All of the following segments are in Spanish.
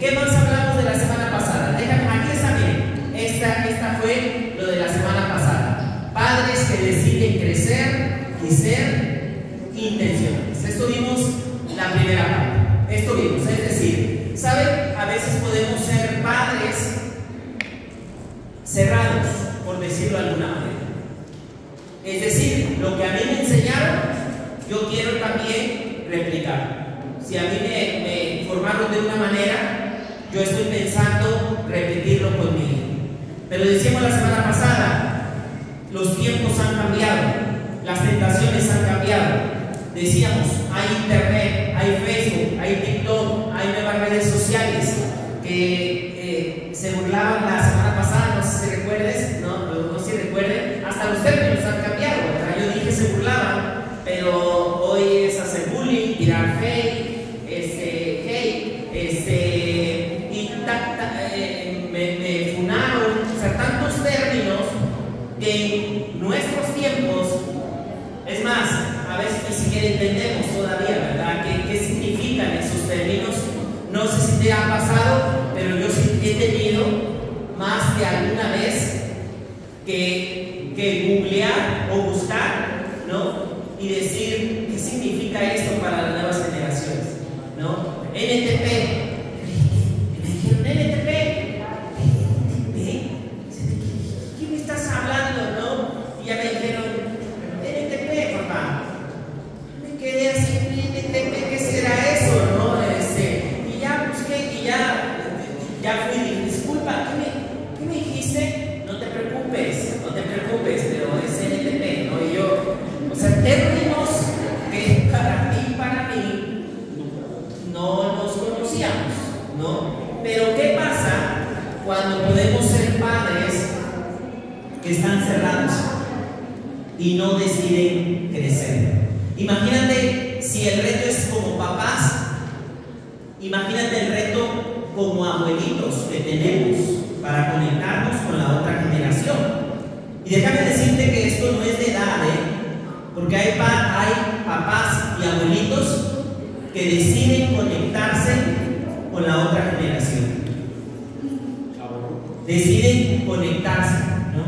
¿Qué más hablamos de la semana pasada? Déjame, aquí está bien. Esta fue lo de la semana pasada. Padres que deciden crecer y ser intencionales. Esto vimos la primera parte. Esto vimos, es decir, ¿saben? A veces podemos ser padres cerrados, por decirlo de alguna manera. Es decir, lo que a mí me enseñaron, yo quiero también replicar. Si a mí me informaron de una manera, yo estoy pensando repetirlo conmigo. Pero decíamos la semana pasada, los tiempos han cambiado, las tentaciones han cambiado. Decíamos, hay internet, hay Facebook, hay TikTok, hay nuevas redes sociales que se burlaban la semana pasada, no sé si recuerdes, no sé si recuerden, hasta los términos han cambiado, ¿verdad? Yo dije se burlaban, pero hoy es hacer bullying, tirar fake, me funaron, o sea, tantos términos que en nuestros tiempos, es más, a veces ni siquiera entendemos todavía, ¿verdad? ¿Qué significan esos términos? No sé si te ha pasado, pero yo sí he tenido más de alguna vez que googlear o buscar, ¿no? Y decir qué significa esto para las nuevas generaciones, ¿no? NTP. Me dijeron NTP. ¿Qué me estás hablando, no? Y ya me dijeron NTP, papá. Me quedé así, NTP, ¿qué será eso, no? Y ya busqué, y ya fui y dije, disculpa, ¿qué me dijiste? No te preocupes, pero es NTP, ¿no? Y yo, o sea, términos que para ti y para mí no nos conocíamos, ¿no? Pero ¿qué pasa cuando podemos ser padres que están cerrados y no deciden crecer? Imagínate si el reto es como papás, imagínate el reto como abuelitos que tenemos para conectarnos con la otra generación. Y déjame decirte que esto no es de edad, porque hay papás y abuelitos que deciden conectarse con la otra generación. Deciden conectarse, ¿no?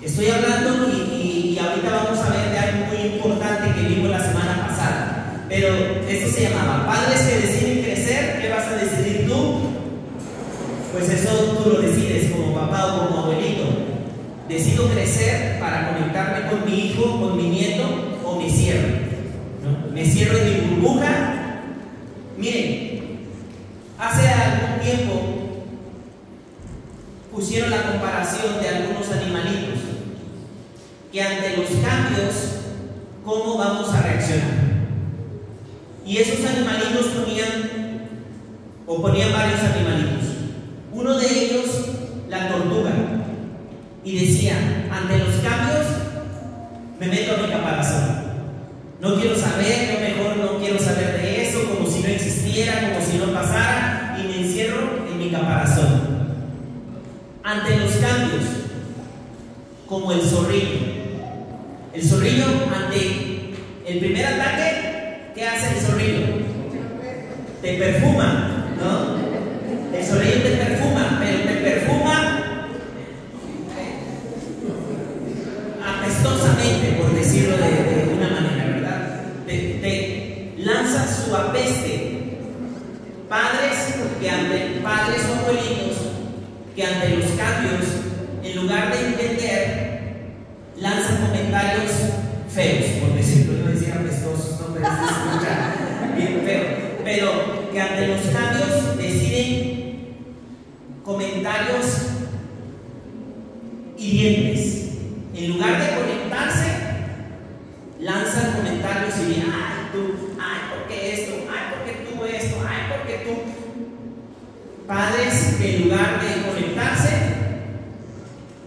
Estoy hablando y ahorita vamos a ver de algo muy importante que vimos la semana pasada. Pero esto se llamaba padres que deciden crecer. ¿Qué vas a decidir tú? Pues eso tú lo decides como papá o como abuelito. Decido crecer para conectarme con mi hijo, con mi nieto, o me cierro, ¿no? Me cierro en mi burbuja. Miren, hace algún tiempo pusieron la comparación de algunos animalitos que ante los cambios, ¿cómo vamos a reaccionar? Y esos animalitos ponían varios animalitos. Uno de ellos, la tortuga, y decía, ante los cambios me meto a mi caparazón. No quiero saber, yo mejor no quiero saber de eso, como si no existiera, como si no pasara, y me encierro en mi caparazón. Ante los cambios, como el zorrillo. El zorrillo, ante el primer ataque, ¿qué hace el zorrillo? Te perfuma, ¿no? El zorrillo te perfuma, pero te perfuma apestosamente, por decirlo de una manera, ¿verdad? Te lanza su apeste. Padres o abuelitos que ante los cambios, en lugar de entender, lanzan comentarios feos, por decirlo, no decir apestosos, no, pero se escucha bien feo, pero que ante los cambios deciden comentarios hirientes. En lugar de conectarse, lanzan comentarios y dicen, ay tú, ay ¿por qué esto? Ay ¿por qué tú esto? Ay ¿por qué tú? Padres que en lugar de conectarse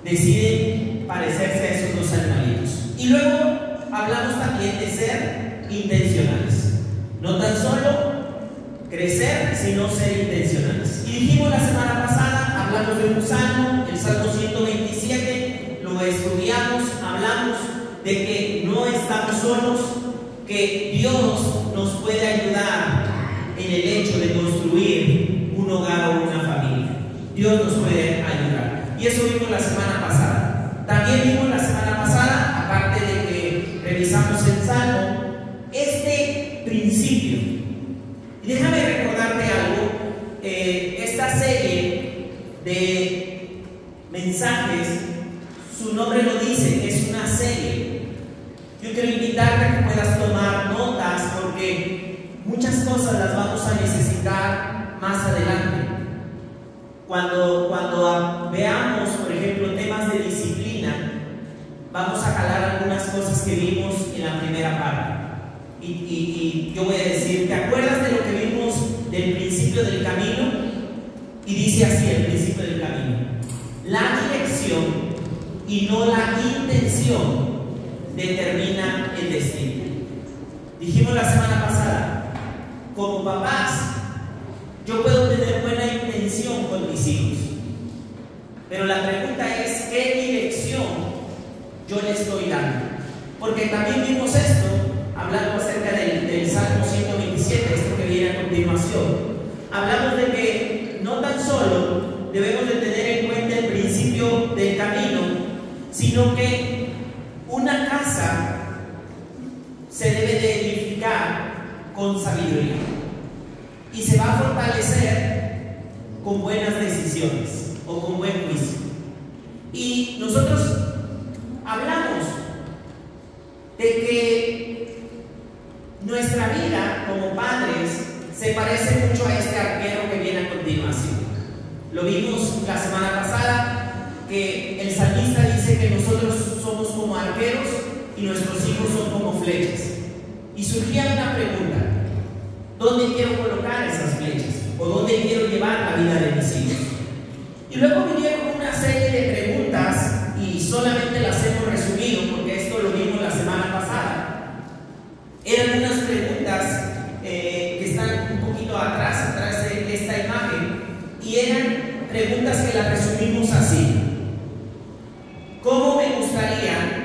deciden parecerse a esos dos animalitos. Y luego hablamos también de ser intencionales. No tan solo crecer, sino ser intencionales. Y dijimos la semana pasada, hablamos de un salmo, el Salmo 127, lo estudiamos, hablamos de que no estamos solos, que Dios nos puede ayudar en el hecho de construir Dios nos puede ayudar. Y eso vimos la semana pasada. También vimos la semana pasada, aparte de que revisamos el Salmo, este principio. Y déjame recordarte algo. Esta serie de mensajes, su nombre lo dice, es una serie. Yo quiero invitarte a que puedas tomar notas, porque muchas cosas las vamos a necesitar más adelante. Cuando veamos, por ejemplo, temas de disciplina, vamos a jalar algunas cosas que vimos en la primera parte. Y yo voy a decir, ¿te acuerdas de lo que vimos del principio del camino? Y dice así el principio del camino: la dirección y no la intención determina el destino. Dijimos la semana pasada, como papás, yo puedo tener buena intención con mis hijos, pero la pregunta es, ¿qué dirección yo le estoy dando? Porque también vimos esto, hablando acerca del Salmo 127, esto que viene a continuación. Hablamos de que no tan solo debemos de tener en cuenta el principio del camino, sino que una casa se debe de edificar con sabiduría y se va a fortalecer con buenas decisiones o con buen juicio. Y nosotros hablamos de que nuestra vida como padres se parece mucho a este arquero que viene a continuación. Lo vimos la semana pasada, que el salmista dice que nosotros somos como arqueros y nuestros hijos son como flechas. Y surgía una pregunta: ¿dónde quiero colocar esas flechas? ¿O dónde quiero llevar la vida de mis hijos? Y luego vinieron una serie de preguntas, y solamente las hemos resumido porque esto lo vimos la semana pasada. Eran unas preguntas que están un poquito atrás de esta imagen, y eran preguntas que las resumimos así: ¿cómo me gustaría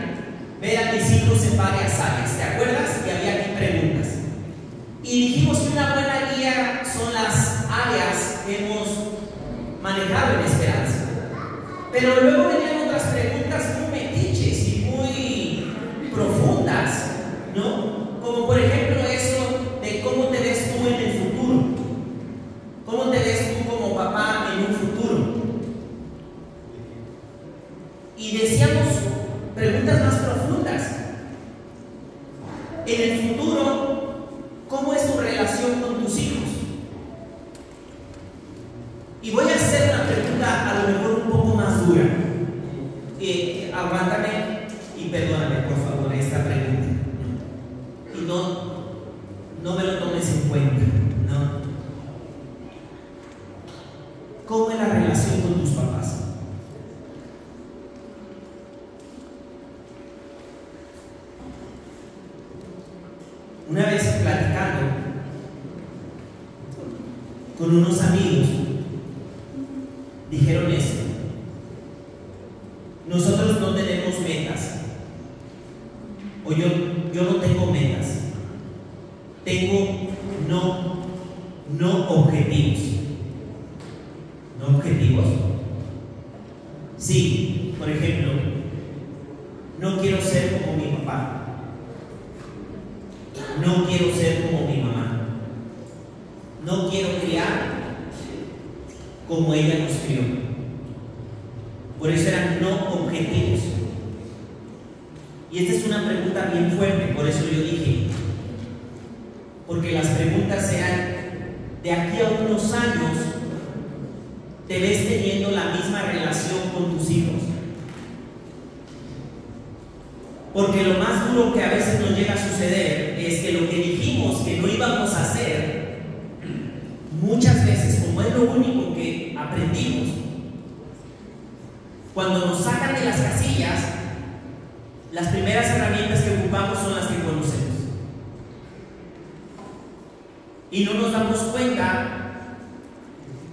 ver a mis hijos en varias áreas? ¿Te acuerdas? Y había aquí preguntas. Y dijimos que una buena guía son las áreas que hemos manejado en Esperanza. Pero luego venían otras preguntas muy metiches y muy profundas, ¿no? Como por ejemplo eso de cómo te ves tú en el futuro. ¿Cómo te ves tú como papá en un futuro? Y decíamos preguntas más profundas. En el futuro, ¿cómo es tu relación con tus hijos? Y voy a hacer una pregunta a lo mejor un poco más dura. Aguántame y perdóname, por favor, esta pregunta. Y no me lo tomes en cuenta, ¿no? ¿Cómo es la relación con tus papás? Una vez platicando con unos amigos, dijeron esto: nosotros no tenemos metas, o yo no tengo metas, tengo no objetivos. ¿No objetivos? Sí, por ejemplo, no quiero ser como mi papá, no quiero ser como mi mamá, no quiero criar como ella nos crió. Por eso eran no objetivos. Y esta es una pregunta bien fuerte, por eso yo dije, porque las preguntas eran: de aquí a unos años, ¿te ves teniendo la misma relación con tus hijos? Porque lo más duro que a veces nos llega a suceder es que lo que dijimos que no íbamos a hacer, muchas veces, como es lo único que aprendimos, cuando nos sacan de las casillas, las primeras herramientas que ocupamos son las que conocemos. Y no nos damos cuenta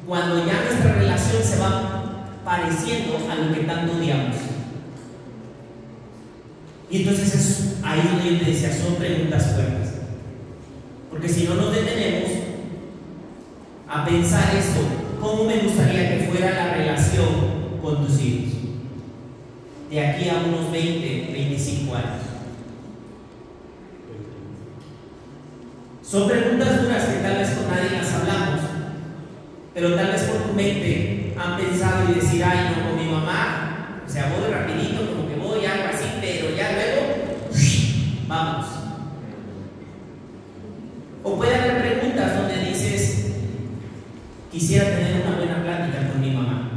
cuando ya nuestra relación se va pareciendo a lo que tanto odiamos. Y entonces es ahí donde yo te decía, son preguntas fuertes. Porque si no nos detenemos a pensar esto, ¿cómo me gustaría que fuera la relación con tus hijos? De aquí a unos 20, 25 años. Son preguntas duras que tal vez con nadie las hablamos, pero tal vez por tu mente han pensado y decir, ay, no, con mi mamá, o sea, voy rapidito, como que voy, algo así, pero ya luego, vamos. O puede haber preguntas donde dices, quisiera tener una buena plática con mi mamá,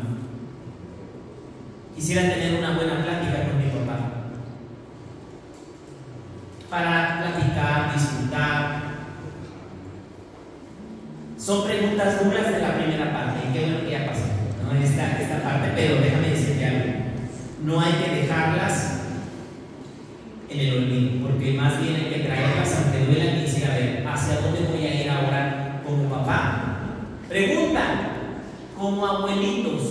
quisiera tener una buena plática con mi papá, para platicar, disfrutar. Son preguntas duras de la primera parte, y qué bueno que ya pasó, ¿no? esta parte, pero déjame decirte algo, no hay que dejarlas en el olvido, porque más bien hay que traerlas aunque duelan y decir, a ver, ¿hacia dónde voy a ir ahora como papá? Pregunta, como abuelitos,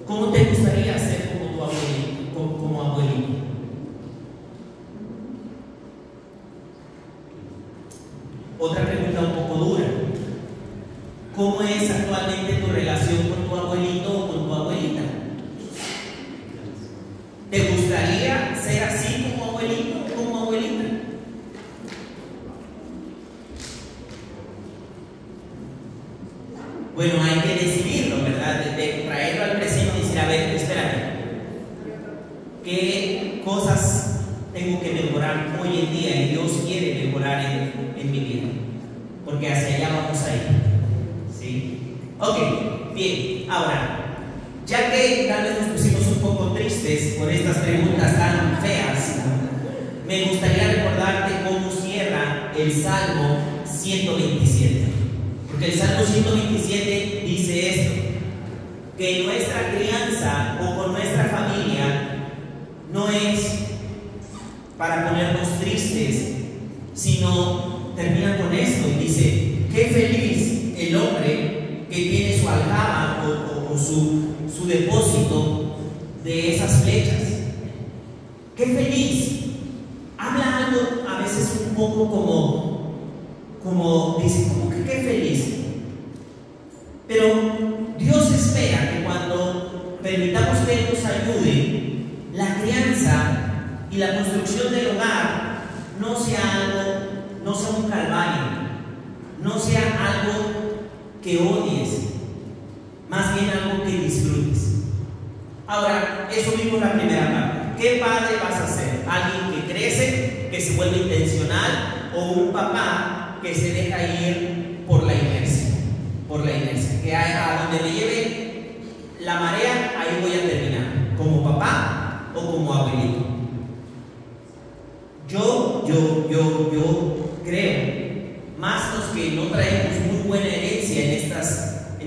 ¿cómo te gustaría ser como tu abuelito, como abuelito? Otra pregunta un poco dura, ¿cómo es actualmente tu relación con tu abuelito o con tu abuelita? ¿Te gustaría ser así como abuelito o como abuelita? Bueno, hay que decidirlo, ¿verdad? De traerlo al presente y decir, a ver, espérate, ¿qué cosas tengo que mejorar hoy en día y Dios quiere mejorar en mi vida? Porque hacia allá vamos a ir, ¿sí? Ok, bien, ahora, ya que tal vez nos pusimos un poco tristes por estas preguntas tan feas, me gustaría recordarte cómo cierra el Salmo 127. Porque el Salmo 127 dice esto, que nuestra crianza o con nuestra familia no es para ponernos tristes, sino termina con esto y dice, qué feliz el hombre que tiene su aljaba o su depósito de esas flechas. Qué feliz. Habla algo a veces un poco como dice, como que qué feliz. Pero Dios espera que cuando permitamos que Él nos ayude, la crianza y la construcción del hogar no sea un calvario, no sea algo que odies, más bien algo que disfrutes. Ahora, eso mismo es la primera parte. ¿Qué padre vas a ser? ¿Alguien que crece, que se vuelve intencional, o un papá que se deja ir por la inercia? Por la inercia, que a donde me lleve la marea, ahí voy a terminar, como papá o como abuelito. Yo creo, más los que no traemos muy buena herencia en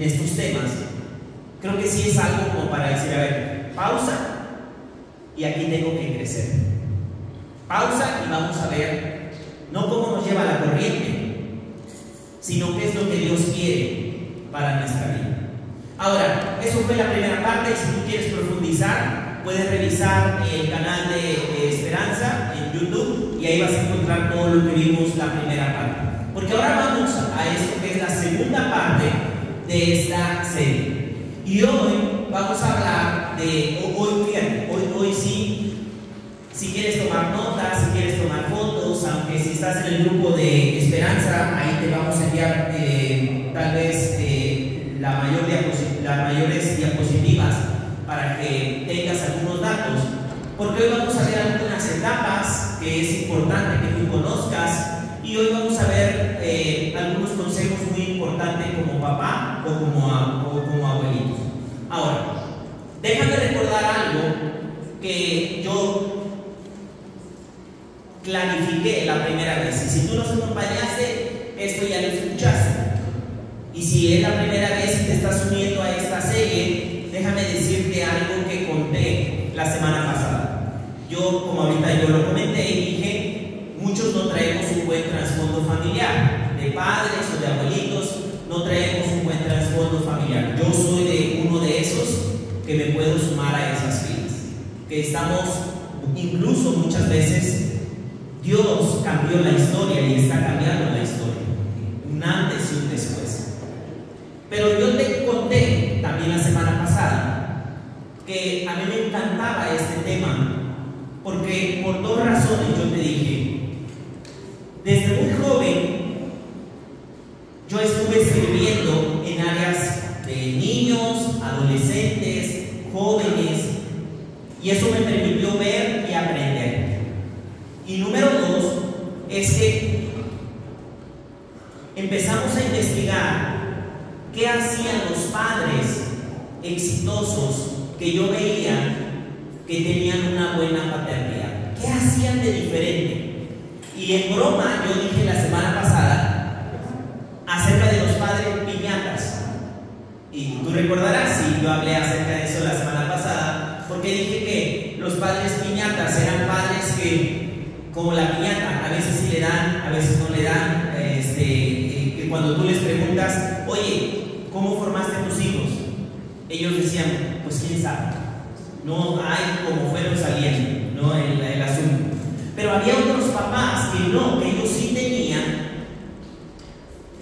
estos temas, creo que sí es algo como para decir, a ver, pausa, y aquí tengo que crecer. Pausa y vamos a ver, no cómo nos lleva la corriente, sino qué es lo que Dios quiere para nuestra vida. Ahora, eso fue la primera parte, y si tú quieres profundizar, puedes revisar el canal de Esperanza en YouTube, y ahí vas a encontrar todo lo que vimos la primera parte. Porque ahora vamos a esto que es la segunda parte de esta serie. Y hoy vamos a hablar de, hoy sí, si quieres tomar notas, si quieres tomar fotos, aunque si estás en el grupo de Esperanza, ahí te vamos a enviar tal vez las mayores diapositivas para que tengas algunos datos, porque hoy vamos a ver algunas etapas que es importante que tú conozcas, y hoy vamos a ver algunos consejos muy importantes como papá o como abuelitos. Ahora, déjame recordar algo que yo clarifiqué la primera vez, y si tú nos acompañaste, esto ya lo escuchaste. Y si es la primera vez que te estás uniendo a esta serie, déjame decirte algo que conté la semana pasada. Yo, como ahorita yo lo comenté y dije, muchos no traemos un buen trasfondo familiar, de padres o de abuelitos, no traemos un buen trasfondo familiar. Yo soy de uno de esos que me puedo sumar a esas filas, que estamos, incluso muchas veces, Dios cambió la historia y está cambiando la historia, un antes y un después. Pero yo te conté también la semana pasada que a mí me encantaba este tema, porque por dos razones yo te dije. Desde muy joven yo estuve sirviendo en áreas de niños, adolescentes, jóvenes, y eso me permitió ver y aprender. Y número dos es que empezamos a investigar qué hacían los padres exitosos que yo veía que tenían una buena paternidad. ¿Qué hacían de diferente? Y en broma yo dije la semana pasada acerca de los padres piñatas. Y tú recordarás, si yo hablé acerca de eso la semana pasada, porque dije que los padres piñatas eran padres que, como la piñata, a veces sí le dan, a veces no le dan, que cuando tú les preguntas, oye, ¿cómo formaste tus hijos? Ellos decían, pues quién sabe, no hay como fueron saliendo, ¿no? El asunto. Pero había otros papás que no, que ellos sí tenían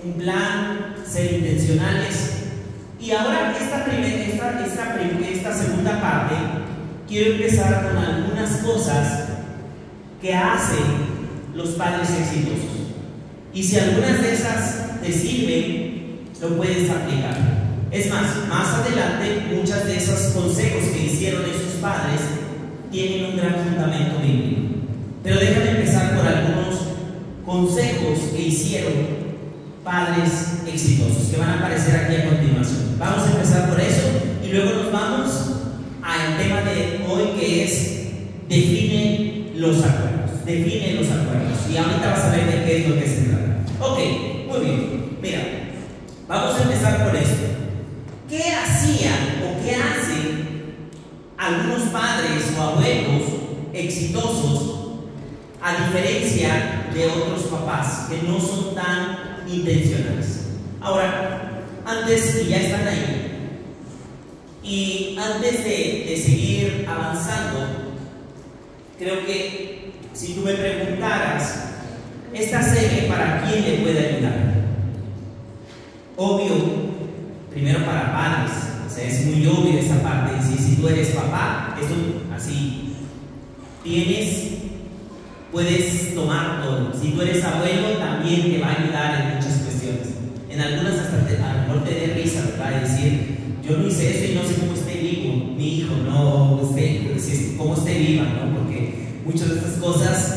un plan, ser intencionales. Y ahora esta segunda parte, quiero empezar con algunas cosas que hacen los padres exitosos. Y si algunas de esas te sirven, lo puedes aplicar. Es más adelante, muchos de esos consejos que hicieron esos padres tienen un gran fundamento bíblico. Pero déjame empezar por algunos consejos que hicieron padres exitosos, que van a aparecer aquí a continuación. Vamos a empezar por eso y luego nos vamos al tema de hoy, que es define los acuerdos. Define los acuerdos. Y ahorita vas a ver de qué es lo que se trata. Ok, muy bien. Mira, vamos a empezar por esto. ¿Qué hacían o qué hacen algunos padres o abuelos exitosos a diferencia de otros papás que no son tan intencionales? Ahora, antes, y ya están ahí, y antes de seguir avanzando, creo que si tú me preguntaras, esta serie ¿para quién le puede ayudar? Obvio, primero para padres, o sea, es muy obvio esa parte. Si tú eres papá, esto así, puedes tomar todo. Si tú eres abuelo, también te va a ayudar en muchas cuestiones. En algunas hasta a lo mejor te dé risa, ¿verdad? Decir, yo no hice eso y no sé cómo esté vivo mi hijo, no sé cómo esté viva, ¿no? Porque muchas de estas cosas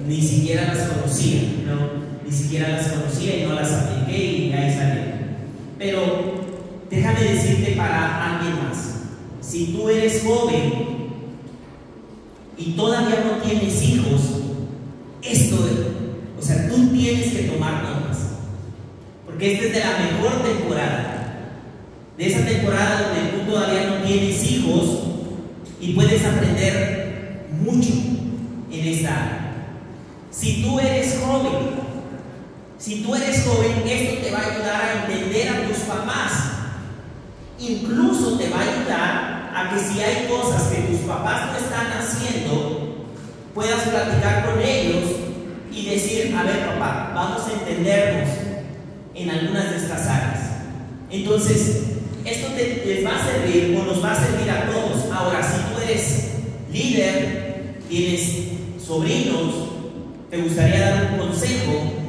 ni siquiera las conocía, ¿no? Ni siquiera las conocía y no las apliqué y ahí salió. Pero déjame decirte para alguien más, si tú eres joven y todavía no tienes hijos, o sea, tú tienes que tomar notas, porque esta es de la mejor temporada, de esa temporada donde tú todavía no tienes hijos y puedes aprender mucho en esta área. Si tú eres joven, esto te va a ayudar a entender a tus papás. Incluso te va a ayudar a que si hay cosas que tus papás no están haciendo, puedas platicar con ellos y decir, a ver papá, vamos a entendernos en algunas de estas áreas. Entonces, esto les va a servir o nos va a servir a todos. Ahora, si tú eres líder, tienes sobrinos, te gustaría dar un consejo,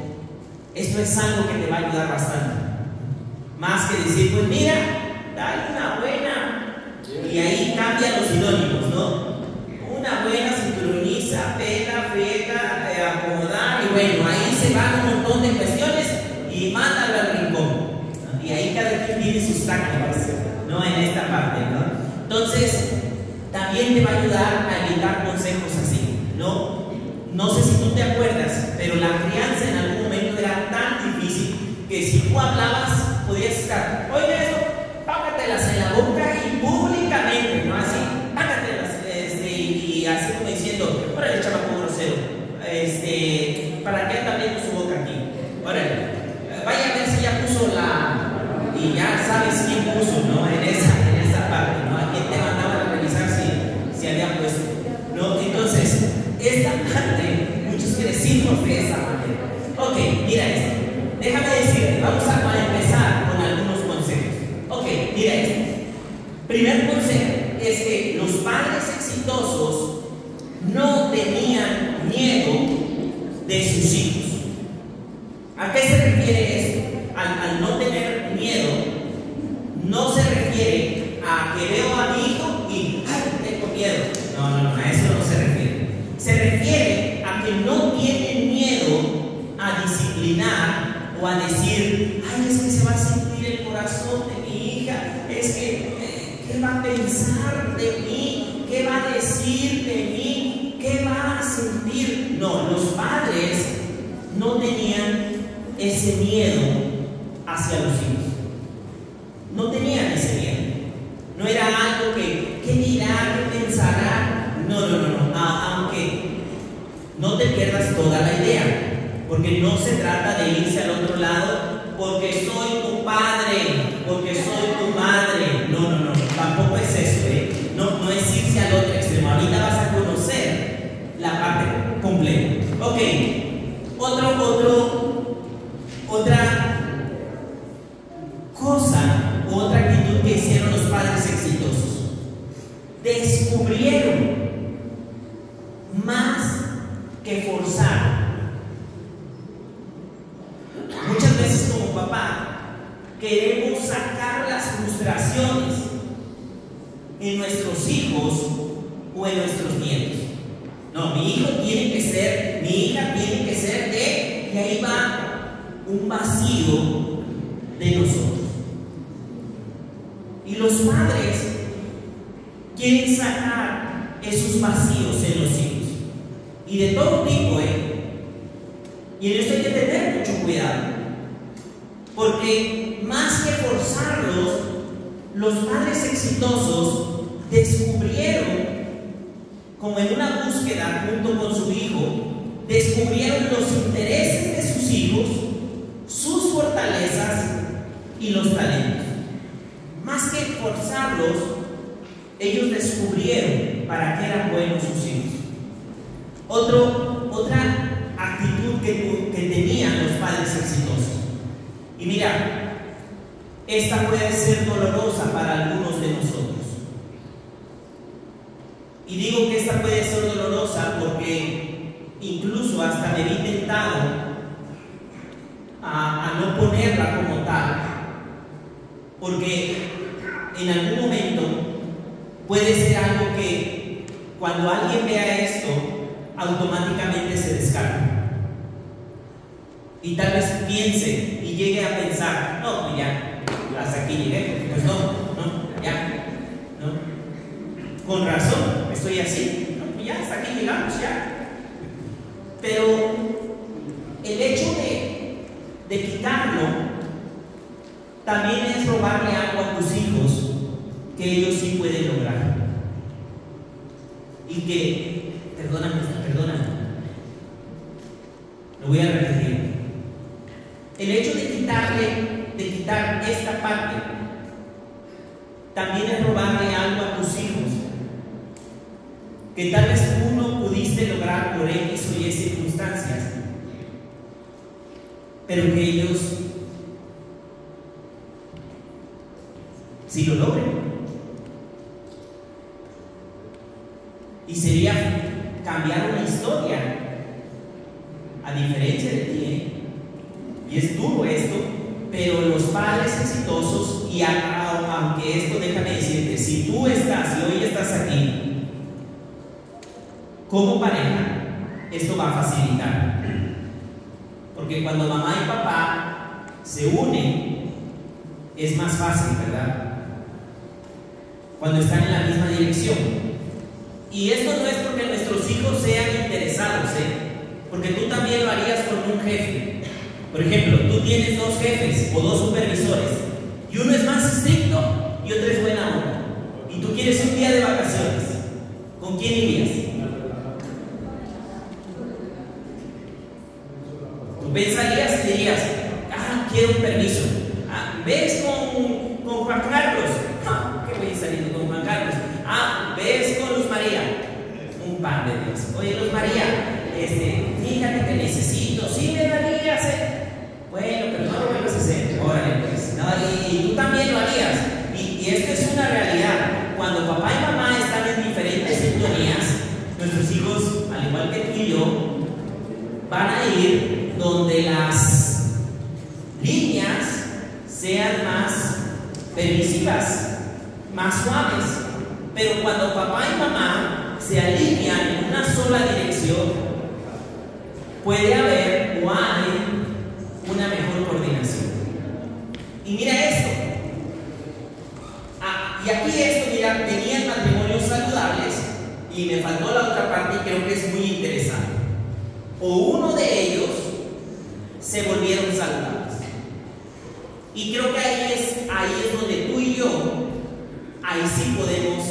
esto es algo que te va a ayudar bastante. Más que decir, pues mira, dale una buena, y ahí cambian los sinónimos, ¿no? Una buena, sincroniza, pega, friega, acomodar, y bueno, ahí se van un montón de cuestiones y mándalo al rincón, ¿no? Y ahí cada quien tiene sus tácticas, ¿no? En esta parte, ¿no? Entonces, también te va a ayudar a evitar consejos así, ¿no? No sé si tú te acuerdas, pero la crianza en algún momento era tan difícil que si tú hablabas, podías estar, oye, eso, págatelas en la boca y públicamente, ¿no? Así, págatelas, y así como diciendo, órale, chamaco grosero, ¿para qué anda abriendo su boca aquí? Órale, vaya a ver si ya puso y ya sabes quién puso, ¿no? En esa parte, ¿no? A quién te mandaban a revisar si había puesto, ¿no? Entonces, esta parte, muchos crecimos de esa manera. Ok, mira esto. Déjame decirte, vamos a Primer consejo es que los padres exitosos no tenían miedo de sus hijos. ¿A qué se refiere esto? Al no tener miedo, no se refiere a que veo a mi hijo y ¡ay, tengo miedo! No, a eso no se refiere. Se refiere a que no tienen miedo a disciplinar o a decir, ¡ay, es que se va a sentir el corazón de mi hija! Es que, ¿qué va a pensar de mí? ¿Qué va a decir de mí? ¿Qué va a sentir? No, los padres no tenían ese miedo hacia los hijos. No tenían ese miedo. No era algo que, ¿qué dirá? ¿Qué pensará? No. Aunque no te pierdas toda la idea, porque no se trata de irse al otro lado, porque soy tu padre, porque soy tu madre. No, tampoco es eso, No es irse al otro extremo. Ahorita vas a conocer la parte completa. Ok, otra cosa, otra actitud que hicieron los padres exitosos. Descubrieron más que forzar. Muchas veces como papá queremos sacar las frustraciones en nuestros hijos o en nuestros nietos. No, mi hijo tiene que ser, mi hija tiene que ser de, y ahí va un vacío de nosotros. Y los padres quieren sacar esos vacíos en los hijos. Y de todo tipo, Y en esto hay que tener mucho cuidado. Porque más que forzarlos, los padres exitosos descubrieron, como en una búsqueda junto con su hijo, descubrieron los intereses de sus hijos, sus fortalezas y los talentos. Más que forzarlos, ellos descubrieron para qué eran buenos sus hijos. Otra actitud que tenían los padres exitosos. Y mira, esta puede ser dolorosa para algunos de nosotros. Y digo que esta puede ser dolorosa porque incluso hasta me vi tentado a no ponerla como tal, porque en algún momento puede ser algo que cuando alguien vea esto automáticamente se descarga y tal vez piense y llegue a pensar, no, pues ya, hasta aquí llegué, pues ya, con razón, estoy así, no, pues ya, hasta aquí llegamos, ya. Pero el hecho de quitarlo también es robarle algo a tus hijos que ellos sí pueden lograr. Y que, perdóname, lo voy a repetir. El hecho de quitar esta parte también es robarle algo a tus hijos que tal vez tú no pudiste lograr por X o Y circunstancias, pero que ellos sí lo logren. Y sería cambiar una historia, a diferencia de ti, Y es duro esto, pero los padres exitosos, y aunque esto, déjame decirte, si tú estás y hoy estás aquí como pareja, esto va a facilitar. Porque cuando mamá y papá se unen, es más fácil, ¿verdad? Cuando están en la misma dirección. Y esto no es porque nuestros hijos sean interesados, porque tú también lo harías con un jefe. Por ejemplo, tú tienes dos jefes o dos supervisores, y uno es más estricto y otro es buena onda, y tú quieres un día de vacaciones. ¿Con quién irías? Tú pensarías y dirías, quiero un permiso. ¿Ves con Juan Carlos? ¿Qué voy a salir con Juan Carlos? ¿Ves con Luz María? Un par de días. Oye, Luz María, fíjate que necesito, ¿sí me darías? Bueno, pero no lo vuelvas a hacer. Órale, pues. No, y tú también lo harías. Y esto es una realidad. permisivas, más suaves, pero cuando papá y mamá se alinean en una sola dirección, puede haber o hay una mejor coordinación. Y mira esto. Y aquí esto, mira, tenían matrimonios saludables y me faltó la otra parte y creo que es muy interesante. O uno de ellos se volvieron saludables. Y creo que ahí es donde tú y yo, ahí sí podemos,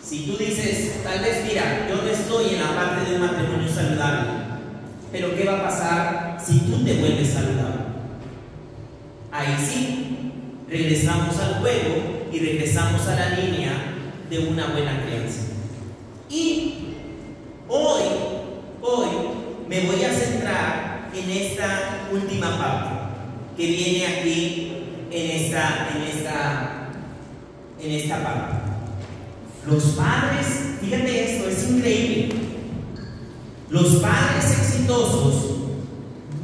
si tú dices, tal vez, mira, yo no estoy en la parte de un matrimonio saludable, pero ¿qué va a pasar si tú te vuelves saludable? Ahí sí, regresamos al juego y regresamos a la línea de una buena crianza. Y hoy me voy a centrar en esta última parte que viene aquí en esta parte. Los padres, fíjate esto, es increíble. Los padres exitosos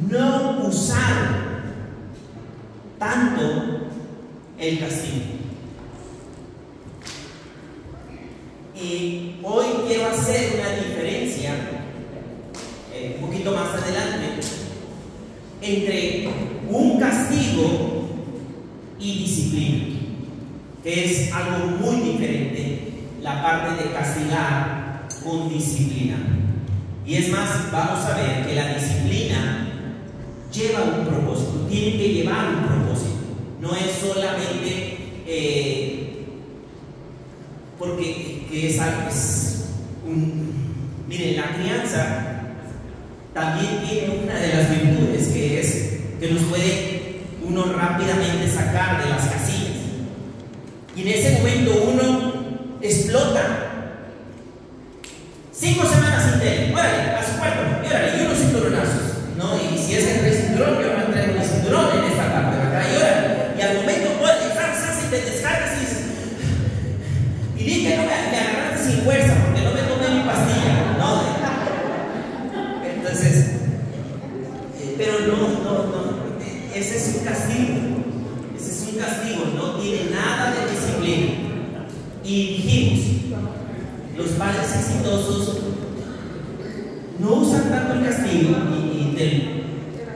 no usaron tanto el castigo. Y hoy quiero hacer una diferencia, un poquito más adelante, entre un castigo y disciplina, que es algo muy diferente, la parte de castigar con disciplina. Y es más, vamos a ver que la disciplina lleva un propósito, tiene que llevar un propósito, no es solamente porque miren, la crianza también tiene una de las virtudes que es que nos puede uno rápidamente sacar de las casillas, y en ese momento uno explota. 5 semanas sin tele, órale, a su cuarto, y órale, y unos cinturonazos, ¿no? Y si es el 3 cinturón, yo voy a traer un cinturón en esta parte, ¿verdad? Y órale, y al momento, órale, y te descargas y dices, y di que no me agarraste sin fuerza, porque no me tomé mi pastilla, ¿no? Entonces, pero no, ese es un castigo, no tiene nada de disciplina. Y dijimos, los padres exitosos no usan tanto el castigo y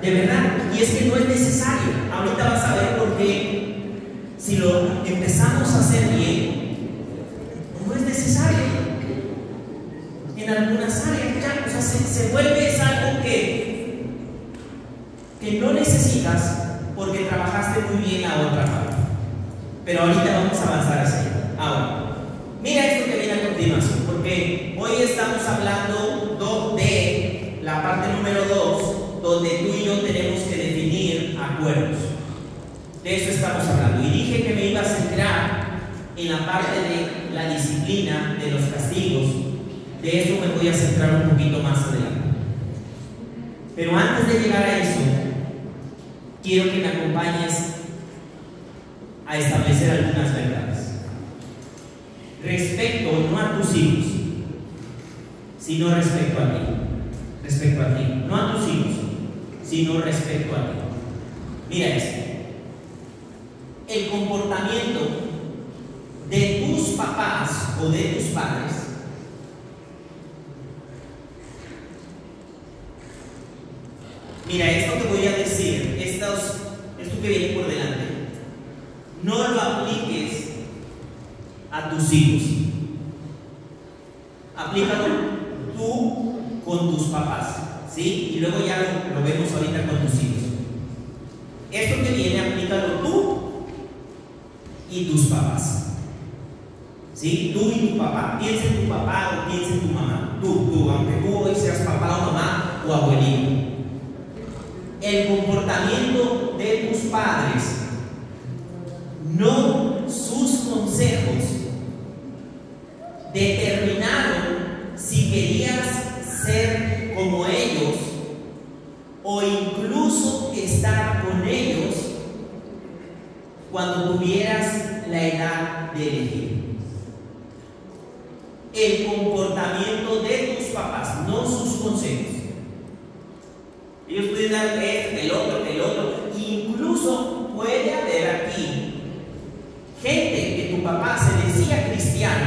de verdad, y es que no es necesario. Ahorita vas a ver por qué, si lo empezamos a hacer bien, no es necesario. En algunas áreas ya, o sea, se vuelve es algo que no necesitas porque trabajaste muy bien la otra parte. Pero ahorita vamos a avanzar así. Ahora, mira esto que viene a continuación, porque hoy estamos hablando de la parte número 2, donde tú y yo tenemos que definir acuerdos. De eso estamos hablando. Y dije que me iba a centrar en la parte de la disciplina, de los castigos. De eso me voy a centrar un poquito más adelante. Pero antes de llegar a eso, quiero que me acompañes a establecer algunas verdades. Respecto no a tus hijos, sino respecto a ti. Respecto a ti, no a tus hijos, sino respecto a ti. Mira esto. El comportamiento de tus papás o de tus padres mira, esto que voy a decir, esto que viene por delante, no lo apliques a tus hijos. Aplícalo tú con tus papás, ¿sí? Y luego ya lo vemos ahorita con tus hijos. Esto que viene, aplícalo tú y tus papás, ¿sí? Tú y tu papá. Piensa en tu papá o piensa en tu mamá. Tú, aunque tú hoy seas papá o mamá o abuelito. El comportamiento de tus padres, no sus consejos, determinaron si querías ser como ellos o incluso estar con ellos cuando tuvieras la edad de elegir. El comportamiento de tus papás, no sus consejos. Ellos pueden dar el otro, incluso puede haber aquí cristiano,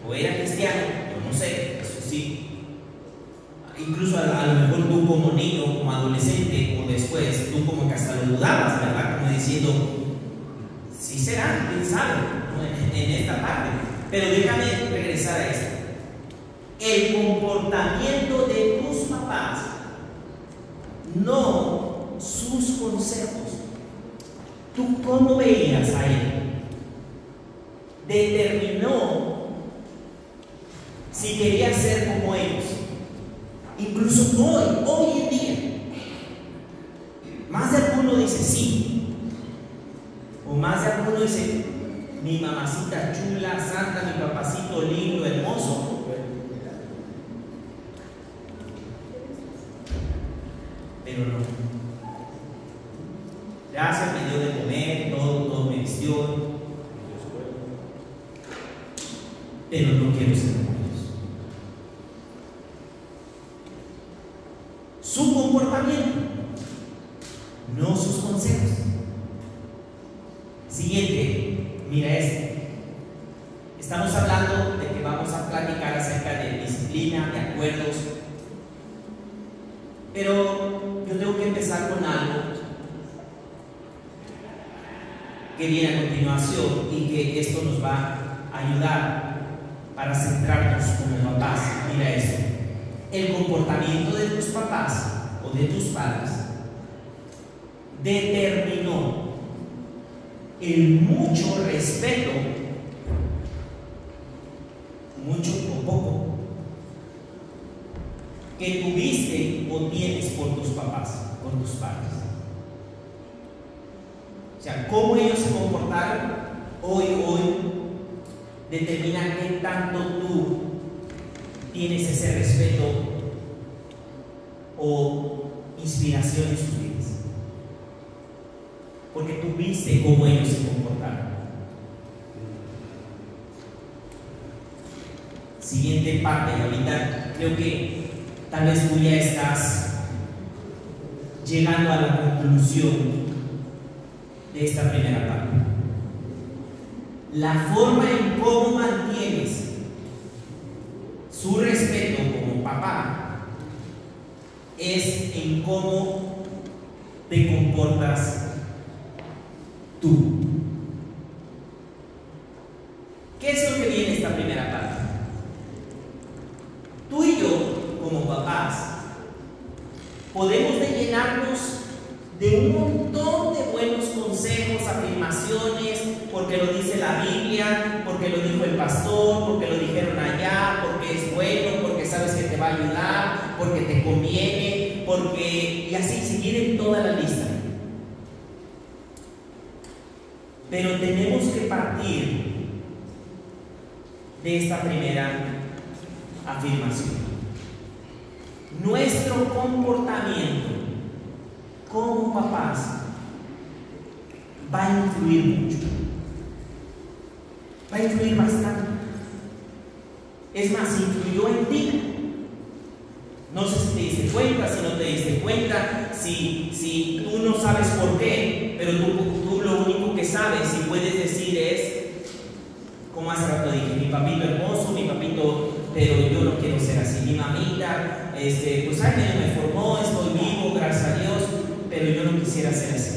o era cristiano, o no sé, eso sí. Incluso a lo mejor tú como niño, como adolescente, o después, tú como que hasta lo dudabas, ¿verdad? Como diciendo, sí será, quién sabe, ¿no? en esta parte. Pero déjame regresar a esto. El comportamiento de tus papás, no sus consejos. ¿Tú cómo veías a él? Determinó si querías ser como ellos. Incluso hoy en día, más de alguno dice sí, o más de alguno dice mi mamacita chula, santa, mi papacito lindo, hermoso. Pero no. Gracias, me dio de comer, todo me vistió. Pero no quiero ser como ellos. Su comportamiento, no sus consejos. Siguiente, mira este. Estamos hablando de que vamos a platicar acerca de disciplina, de acuerdos. Pero yo tengo que empezar con algo que viene a continuación y que esto nos va a ayudar para centrarnos como papás. Mira esto. El comportamiento de tus papás o de tus padres determinó el mucho respeto, mucho o poco, que tuviste o tienes por tus papás, por tus padres. O sea, cómo ellos se comportaron hoy determina qué tanto tú tienes ese respeto o inspiración en sus vidas. Porque tú viste cómo ellos se comportaron. Siguiente parte, y ahorita creo que tal vez tú ya estás llegando a la conclusión de esta primera parte. La forma en cómo mantienes su respeto como papá es en cómo te comportas tú. ¿Qué es lo que viene esta primera parte? Tú y yo, como papás, podemos de llenarnos de un montón de buenos consejos, afirmaciones, porque lo dice la Biblia, porque lo dijo el pastor, porque lo dijeron allá, porque es bueno, porque sabes que te va a ayudar, porque te conviene, porque... y así seguir en toda la lista. Pero tenemos que partir de esta primera afirmación. Nuestro comportamiento como papás va a influir mucho, va a influir bastante. Es más, influyó en ti. No sé si te diste cuenta, si no te diste cuenta, si tú no sabes por qué, pero tú lo único que sabes y puedes decir es, como hace rato dije, mi papito hermoso, mi papito, pero yo no quiero ser así, mi mamita, pues ay, me formó, estoy vivo, gracias a Dios, pero yo no quisiera ser así.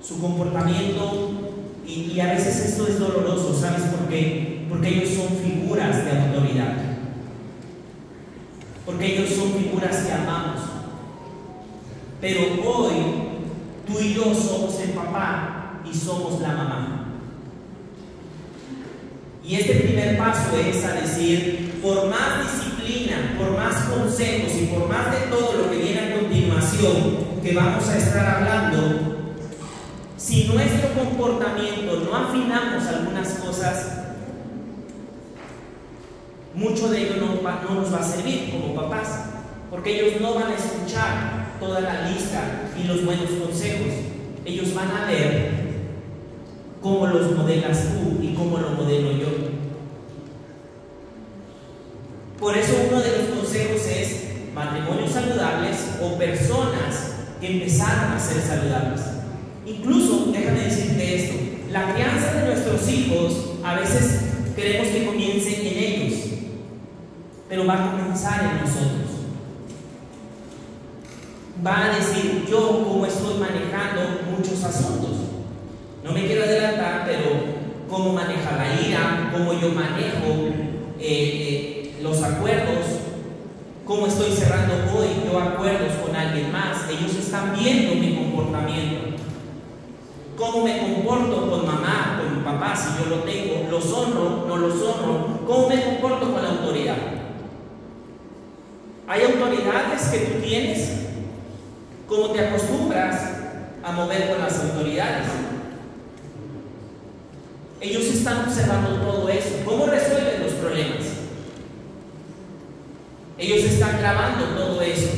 Su comportamiento, y a veces esto es doloroso, ¿sabes por qué? Porque ellos son figuras de autoridad, porque ellos son figuras que amamos. Pero hoy tú y yo somos el papá y somos la mamá. Y este primer paso es a decir, por más disciplina, por más consejos y por más de todo lo que viene a continuación que vamos a estar hablando, si nuestro comportamiento no afinamos algunas cosas, mucho de ello no nos va a servir como papás, porque ellos no van a escuchar toda la lista y los buenos consejos. Ellos van a ver cómo los modelas tú y cómo lo modelo yo. Por eso uno de los consejos es matrimonios saludables o personas que empezaron a ser saludables. Incluso, déjame decirte esto, la crianza de nuestros hijos a veces queremos que comience en ellos, pero va a comenzar en nosotros. Va a decir yo cómo estoy manejando muchos asuntos. No me quiero adelantar, pero cómo maneja la ira, cómo yo manejo los acuerdos, cómo estoy cerrando hoy yo acuerdos con alguien más. Ellos están viendo mi comportamiento. Cómo me comporto con mamá, con papá, si yo lo tengo, los honro, no los honro. Cómo me comporto con la autoridad. Hay autoridades que tú tienes. ¿Cómo te acostumbras a mover con las autoridades? Ellos están observando todo eso. ¿Cómo resuelven los problemas? Ellos están grabando todo eso.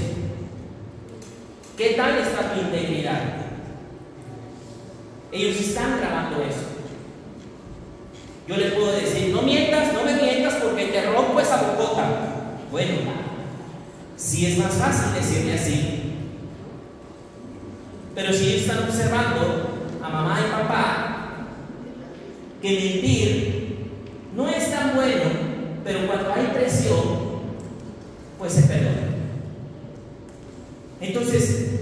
¿Qué tal está tu integridad? Ellos están grabando eso. Yo les puedo decir, no mientas, no me mientas porque te rompo esa bocota. Bueno, sí es más fácil decirle así. Pero si ellos están observando a mamá y papá, que mentir no es tan bueno, pero cuando hay presión, pues se perdona. Entonces,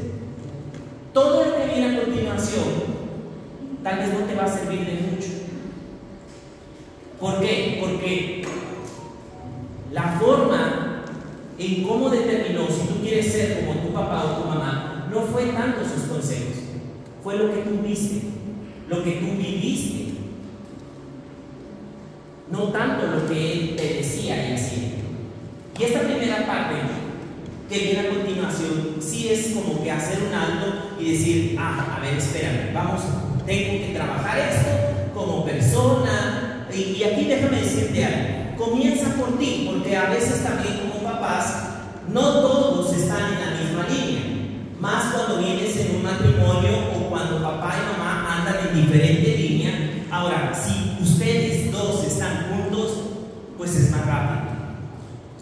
todo lo que viene a continuación tal vez no te va a servir de mucho. ¿Por qué? Porque la forma en cómo determinó si tú quieres ser como tu papá o tu mamá no fue tanto sus consejos, fue lo que tú viste, lo que tú viviste, no tanto lo que él te decía y hacía. Y esta primera parte que viene a continuación sí es como que hacer un alto y decir, a ver, espérame, vamos, tengo que trabajar esto como persona. Y aquí déjame decirte algo, comienza por ti, porque a veces también como papás no todos están en la misma línea, más cuando vienes en un matrimonio o cuando papá y mamá andan en diferente línea. Ahora, si ustedes dos están juntos, pues es más rápido,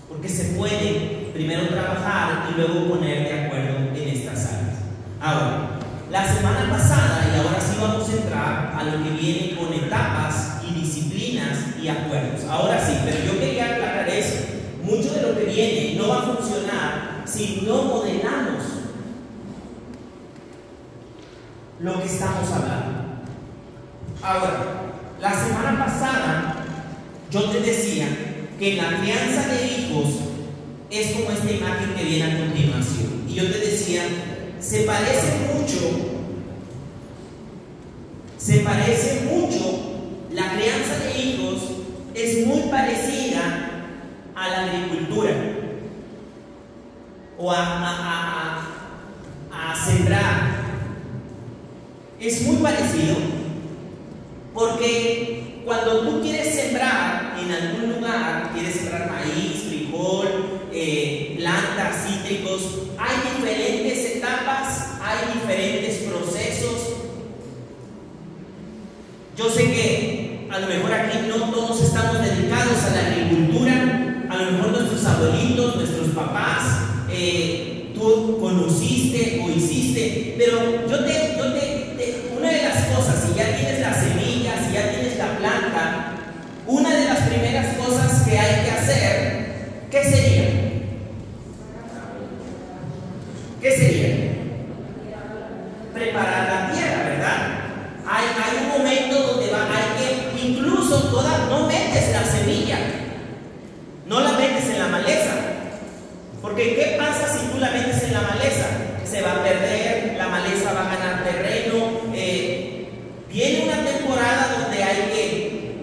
porque se puede primero trabajar y luego poner de acuerdo en estas áreas. Ahora, la semana pasada, y ahora sí vamos a entrar a lo que viene con etapas y disciplinas y acuerdos. Ahora sí, pero yo quería aclarar eso. Mucho de lo que viene no va a funcionar si no modelamos lo que estamos hablando. Ahora, la semana pasada yo te decía que la crianza de hijos es como esta imagen que viene a continuación. Y yo te decía, se parece mucho, la crianza de hijos es muy parecida a la agricultura o a sembrar. Es muy parecido porque cuando tú quieres sembrar en algún lugar, quieres sembrar maíz, frijol, plantas, cítricos, hay diferentes etapas, hay diferentes procesos. Yo sé que a lo mejor aquí no todos estamos dedicados a la agricultura, a lo mejor nuestros abuelitos, nuestros papás, tú conociste o hiciste, pero una de las cosas, si ya tienes la semilla, si ya tienes la planta, una de las primeras cosas que hay que hacer, ¿qué sería? ¿Qué sería? Preparar la tierra, ¿verdad? Hay un momento donde hay que, incluso no metes la semilla, no la metes en la maleza, porque ¿qué pasa si tú la metes en la maleza? Se va a perder, la maleza va a ganar terreno. Viene una temporada donde hay que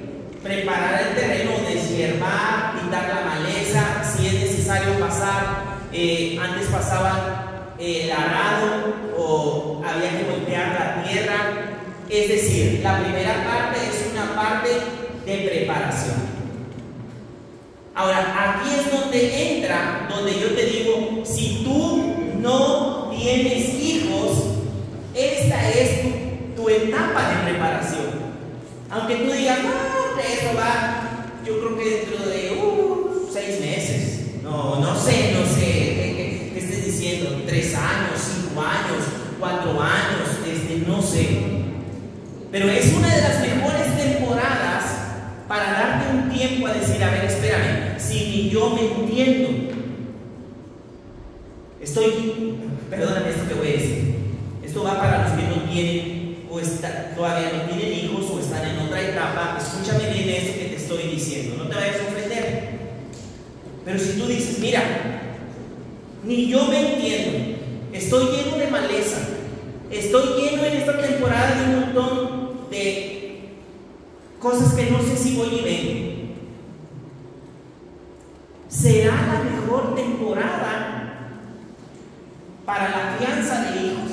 preparar el terreno, deshiervar, quitar la maleza, si es necesario pasar, antes pasaban el arado o había que golpear la tierra. Es decir, la primera parte es una parte de preparación. Ahora, aquí es donde entra, donde yo te digo, si tú no tienes hijos, esta es tu etapa de preparación. Aunque tú digas, no, eso va, yo creo que dentro de 6 meses, no sé, ¿qué estés diciendo? 3 años, 5 años, 4 años, no sé. Pero es una de las mejores temporadas para darte un tiempo a decir, a ver, espérame, si ni yo me entiendo, perdóname esto que voy a decir, esto va para los que no tienen o todavía no tienen hijos o están en otra etapa. Escúchame bien esto que te estoy diciendo, no te vayas a ofender. Pero si tú dices, mira, ni yo me entiendo, estoy lleno de maleza, estoy lleno en esta temporada de un montón de cosas que no sé si voy y vengo, será la mejor temporada para la crianza de hijos.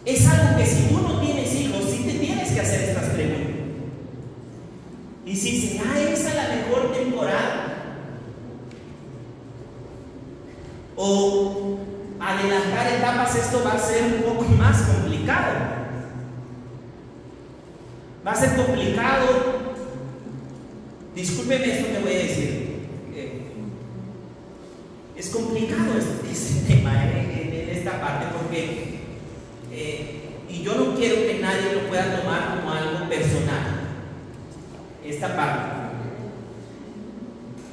Es algo que si tú no tienes hijos, sí te tienes que hacer estas preguntas. Y si será esa la mejor temporada, o adelantar etapas, esto va a ser un poco más complicado. Va a ser complicado. Discúlpeme esto que voy a decir. Es complicado este tema en esta parte, porque y yo no quiero que nadie lo pueda tomar como algo personal, esta parte,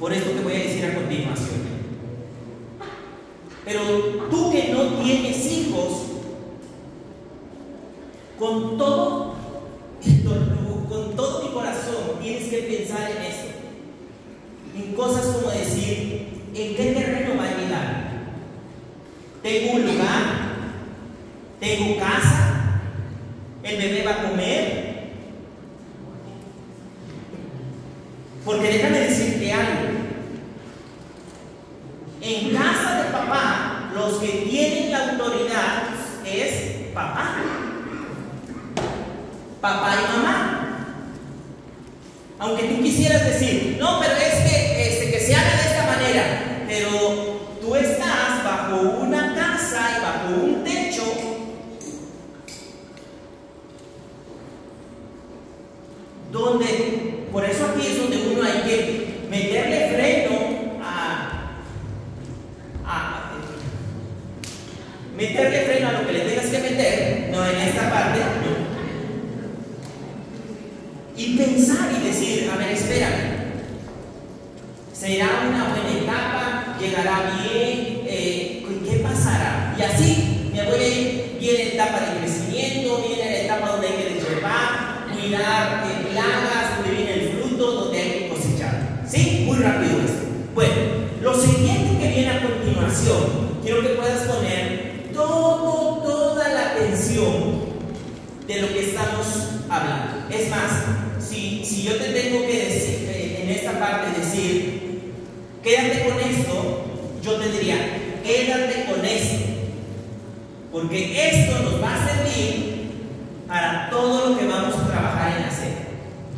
por esto que voy a decir a continuación. Pero tú que no tienes hijos, con todo mi corazón tienes que pensar en esto, en cosas como decir, ¿en qué terreno va a llegar? ¿Tengo un lugar? ¿Tengo casa? ¿El bebé va a comer? Porque déjame decirte algo. En casa de papá, los que tienen la autoridad es papá y mamá. Aunque tú quisieras decir, no, pero es que se haga de esta manera, pero tú estás bajo una casa y bajo un techo donde, por eso aquí es donde uno hay que meterle freno meterle freno a lo que le tengas que meter, no en esta parte, y pensar y decir, a ver, espérame, será una buena etapa, llegará bien, ¿qué pasará? Y así me voy a ir. Viene la etapa de crecimiento, viene la etapa donde hay que deschepar, cuidar plagas, donde viene el fruto, donde hay que cosechar. ¿Sí? Muy rápido esto. Bueno, lo siguiente que viene a continuación, quiero que puedas poner toda la atención de lo que estamos hablando. Es más, si yo te tengo que decir, en esta parte decir, quédate con esto, yo te diría, quédate con esto, porque esto nos va a servir para todo lo que vamos a trabajar en hacer.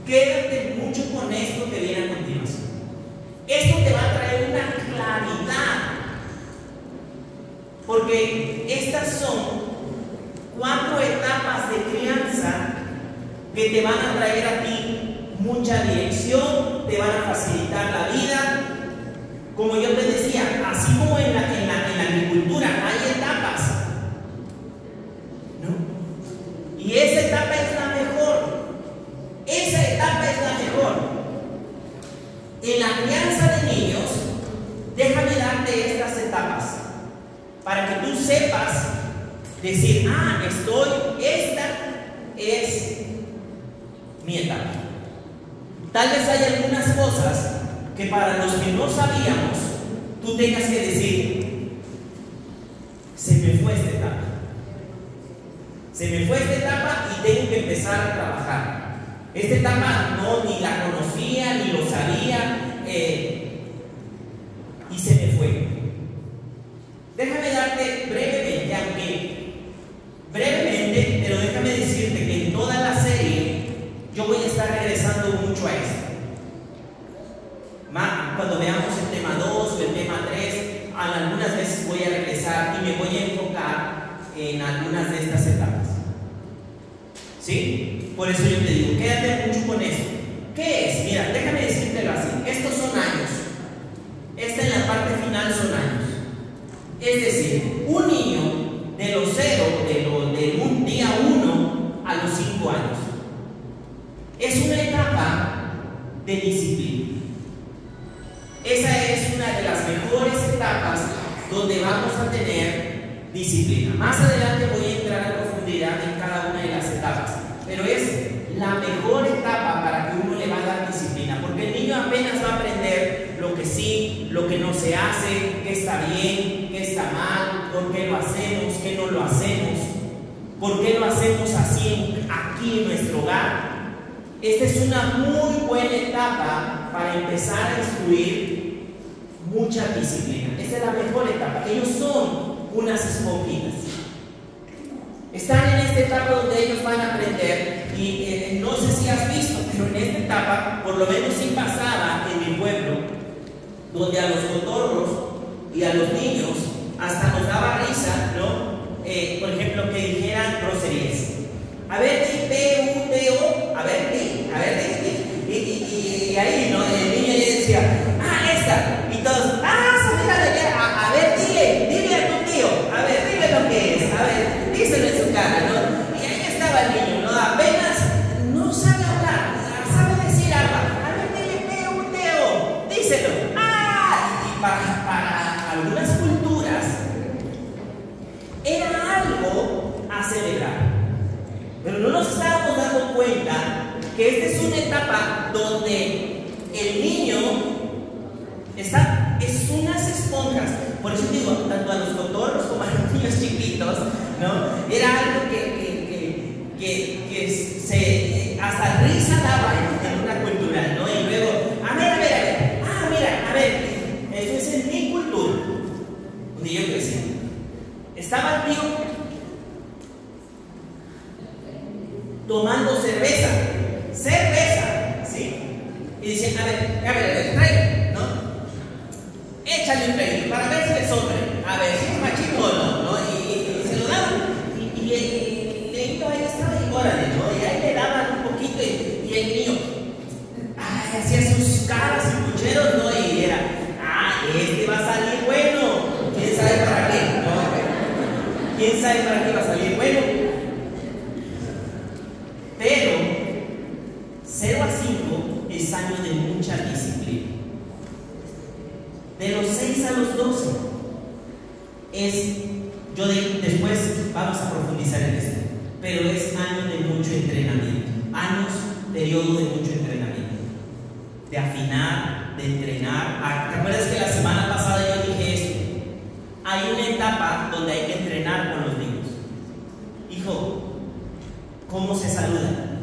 Quédate mucho con esto que viene a continuación. Esto te va a traer una claridad, porque estas son 4 etapas de crianza que te van a traer a ti mucha dirección, te van a facilitar la vida. Como yo te decía, así como en la agricultura hay etapas, ¿no? Y esa etapa es la mejor. Esa etapa es la mejor. En la crianza de niños, déjame darte estas etapas para que tú sepas decir, esta es mi etapa. Tal vez hay algunas cosas que para los que no sabíamos, tú tengas que decir, se me fue esta etapa. Se me fue esta etapa y tengo que empezar a trabajar. Esta etapa ni la conocía, ni lo sabía, y se me fue. Déjame darte brevemente, pero déjame decirte que en toda la serie yo voy a estar regresando mucho a esto. Cuando veamos el tema 2 o el tema 3, algunas veces voy a regresar y me voy a enfocar en algunas de estas etapas. ¿Sí? Por eso yo te digo, quédate mucho con esto. ¿Qué es? Mira, déjame decírtelo así. Estos son años. Esta en la parte final son años. Es decir, un niño de los 0, de un día 1 a los 5 años. Es una etapa de disciplina. Esa es una de las mejores etapas donde vamos a tener disciplina. Más adelante voy a entrar a profundidad en cada una de las etapas, pero es la mejor etapa para que uno le va a dar disciplina, porque el niño apenas va a aprender lo que sí, lo que no se hace, qué está bien, qué está mal, por qué lo hacemos, qué no lo hacemos, por qué lo hacemos así aquí en nuestro hogar. Esta es una muy buena etapa para empezar a instruir mucha disciplina. Esta es la mejor etapa. Ellos son unas esponjitas. Están en esta etapa donde ellos van a aprender y no sé si has visto, pero en esta etapa, por lo menos sí pasaba en mi pueblo, donde a los cotorros y a los niños hasta nos daba risa, ¿no? Por ejemplo, que dijeran groserías. A ver, di P-U-T-O, a ver, di. Y ahí, ¿no? El niño le decía, esta. Y todos, a ver, dile a tu tío, a ver, dile lo que es, a ver, díselo en su cara, ¿no? Y ahí estaba el niño, ¿no? Apenas no sabe hablar, sabe decir algo. A ver, dile P-U-T-O, díselo. Y para algunas culturas era algo a celebrar. Pero no nos estábamos dando cuenta que esta es una etapa donde el niño es unas esponjas. Por eso digo, tanto a los cotorros como a los niños chiquitos, ¿no? Era algo que hasta risa daba en una cultura, ¿no? Y luego, a ver, eso es en mi cultura, donde yo crecí. Estaba el tío tomando cerveza, ¿sí? Y dicen, a ver, trae, ¿no? Échale un traguito para ver si es hombre, a ver si es machito o no, y se lo daban, y el niño ahí estaba y órale, ¿no? Y ahí le daban un poquito y el niño, hacía sus caras y pucheros, ¿no? Y era, este va a salir bueno, ¿quién sabe para qué? ¿No? ¿Quién sabe para qué va a salir bueno? Pero 0 a 5 es año de mucha disciplina. De los 6 a los 12 después vamos a profundizar en esto, pero es año de mucho entrenamiento, periodo de mucho entrenamiento, de afinar, de entrenar. ¿Te acuerdas que la semana pasada yo dije esto? Hay una etapa donde hay que entrenar con los niños. Hijo, ¿cómo se saluda?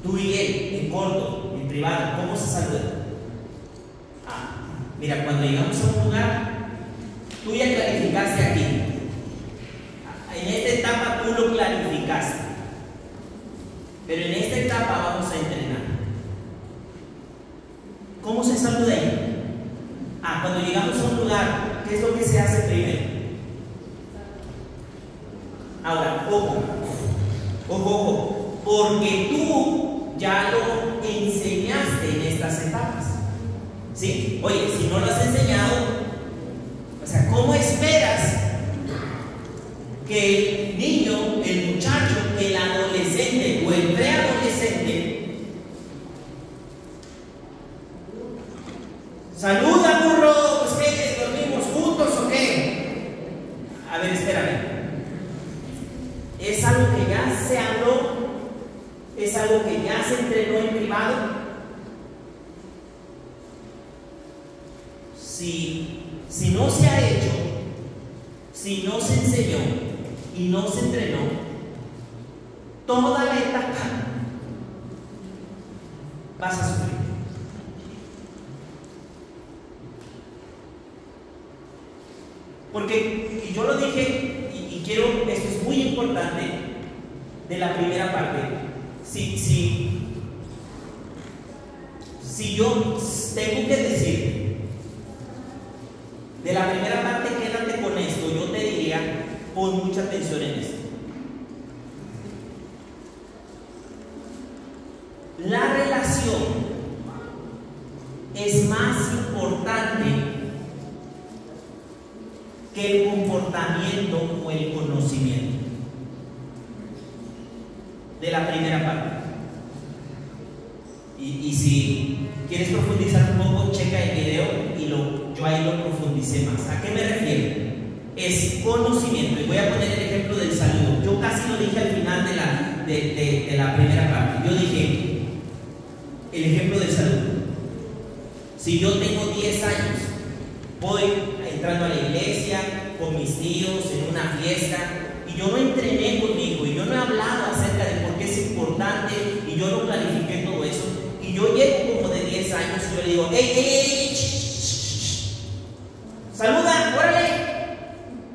Tú y él, en corto, en privado, ¿cómo se saluda? Mira, cuando llegamos a un lugar, tú ya clarificaste aquí. En esta etapa tú lo clarificaste. Pero en esta etapa vamos a entrenar. ¿Cómo se saluda ahí? Cuando llegamos a un lugar, ¿qué es lo que se hace primero? Ahora, ojo, porque tú ya lo enseñaste en estas etapas. ¿Sí? Oye, si no lo has enseñado, o sea, ¿cómo esperas que el niño, el muchacho, el adolescente o el preadolescente saluda, burro? Pues que dormimos juntos o qué? A ver, espérame. ¿Es algo que ya se habló? ¿Es algo que ya se entrenó en privado? Si no se ha hecho, si no se enseñó y no se entrenó, toda la etapa vas a sufrir. Porque, y yo lo dije, y quiero, esto es muy importante de la primera parte. Si yo tengo que decir de la primera parte, quédate con esto, yo te diría, pon mucha atención en esto. La relación es más importante que el comportamiento o el conocimiento. De la primera parte. Y si quieres profundizar un poco, checa el video y yo ahí lo profundicé más. ¿A qué me refiero? Es conocimiento. Y voy a poner el ejemplo del saludo. Yo casi lo dije al final de la primera parte. Yo dije el ejemplo del saludo. Si yo tengo 10 años, voy entrando a la iglesia con mis tíos en una fiesta y yo no entrené con mi hijo y yo no he hablado acerca de por qué es importante y yo no clarifiqué todo eso, y yo llego como de 10 años y yo le digo, ¡ey! ¡Saluda! ¡Órale!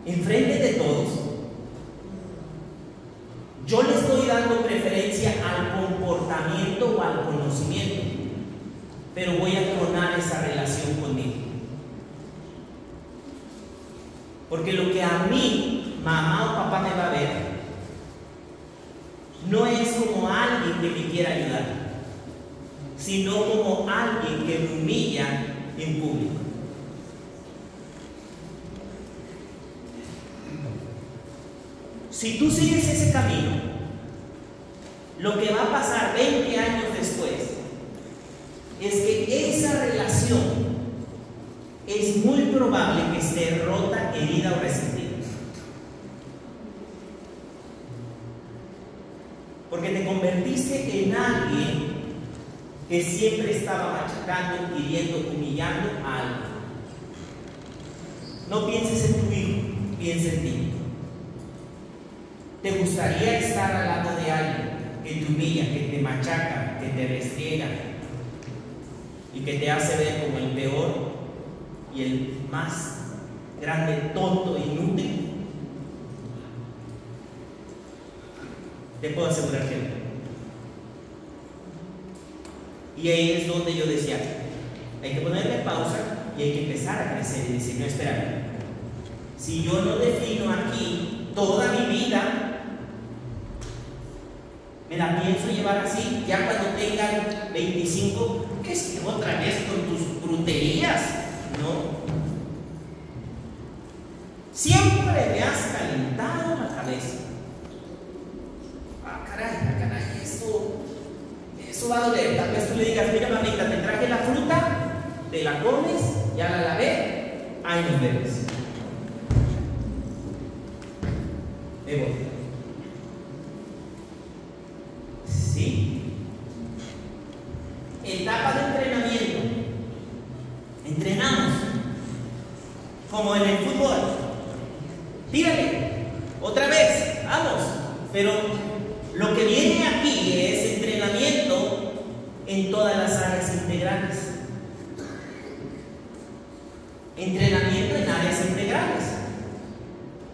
Enfrente de todos. Yo le estoy dando preferencia al comportamiento o al conocimiento, pero voy a tronar esa relación conmigo. Porque lo que a mí, mamá o papá, me va a ver, no es como alguien que me quiera ayudar, sino como alguien que me humilla en público. Si tú sigues ese camino, lo que va a pasar 20 años después es que esa relación es muy probable que esté rota, herida o resentida. Porque te convertiste en alguien que siempre estaba machacando, hiriendo, humillando a alguien. No pienses en tu hijo, piensa en ti. ¿Te gustaría estar al lado de alguien que te humilla, que te machaca, que te restriega y que te hace ver como el peor y el más grande tonto, inútil? Te puedo asegurar que no. Y ahí es donde yo decía, hay que ponerle pausa y hay que empezar a crecer y decir, no, espérame, si yo no defino aquí toda mi vida, me la pienso llevar así, ya cuando tengan 25, es que otra vez con tus bruterías, ¿no? Siempre me has calentado la cabeza. Ah, caray, eso va a doler. Tal vez tú le digas, mira mamita, te traje la fruta, te la comes, ya la lavé, ahí nos vemos. Me voy. ¿Sí? Etapa de entrenamiento. Entrenamos como en el fútbol. Tírale, otra vez, vamos. Pero lo que viene aquí es entrenamiento en todas las áreas integrales. Entrenamiento en áreas integrales.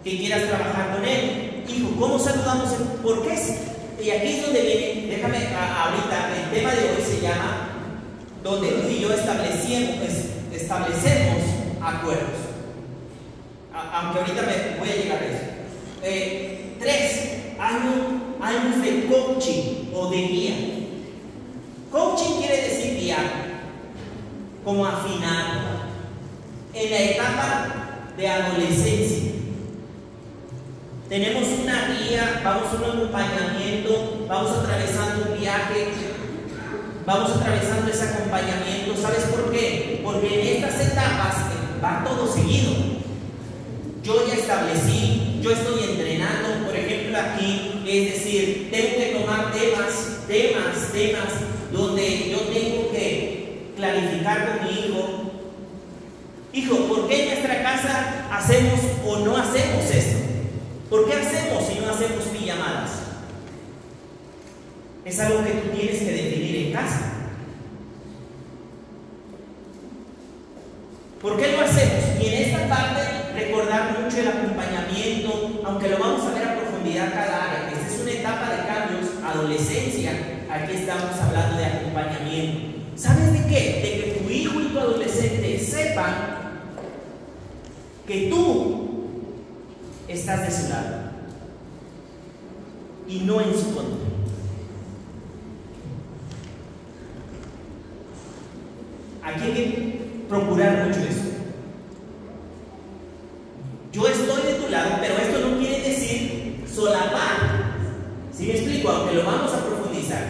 Que quieras trabajar con él. Hijo, ¿cómo saludamos? ¿Por qué? Y aquí es donde viene, déjame ahorita, el tema de hoy se llama, donde tú y yo establecemos acuerdos. Aunque ahorita me voy a llegar a eso. 3 años de coaching o de guía. Coaching quiere decir guiar, como afinar. En la etapa de adolescencia tenemos una guía, vamos a un acompañamiento, vamos atravesando un viaje, vamos atravesando ese acompañamiento. ¿Sabes por qué? Porque en estas etapas va todo seguido. Yo ya establecí, yo estoy entrenando, por ejemplo aquí, es decir, tengo que tomar temas, donde yo tengo que clarificar con mi hijo. Hijo, ¿por qué en nuestra casa hacemos o no hacemos esto? ¿Por qué hacemos si no hacemos pijamadas? Es algo que tú tienes que definir en casa. ¿Por qué lo hacemos? Y en esta parte recordar mucho el acompañamiento, aunque lo vamos a ver a profundidad cada área. Esta es una etapa de cambios, adolescencia. Aquí estamos hablando de acompañamiento. ¿Sabes de qué? De que tu hijo y tu adolescente sepan que tú estás de su lado y no en su contra. Aquí hay que procurar mucho eso. Yo estoy de tu lado, pero esto no quiere decir solapar. ¿Sí me explico? Aunque lo vamos a profundizar.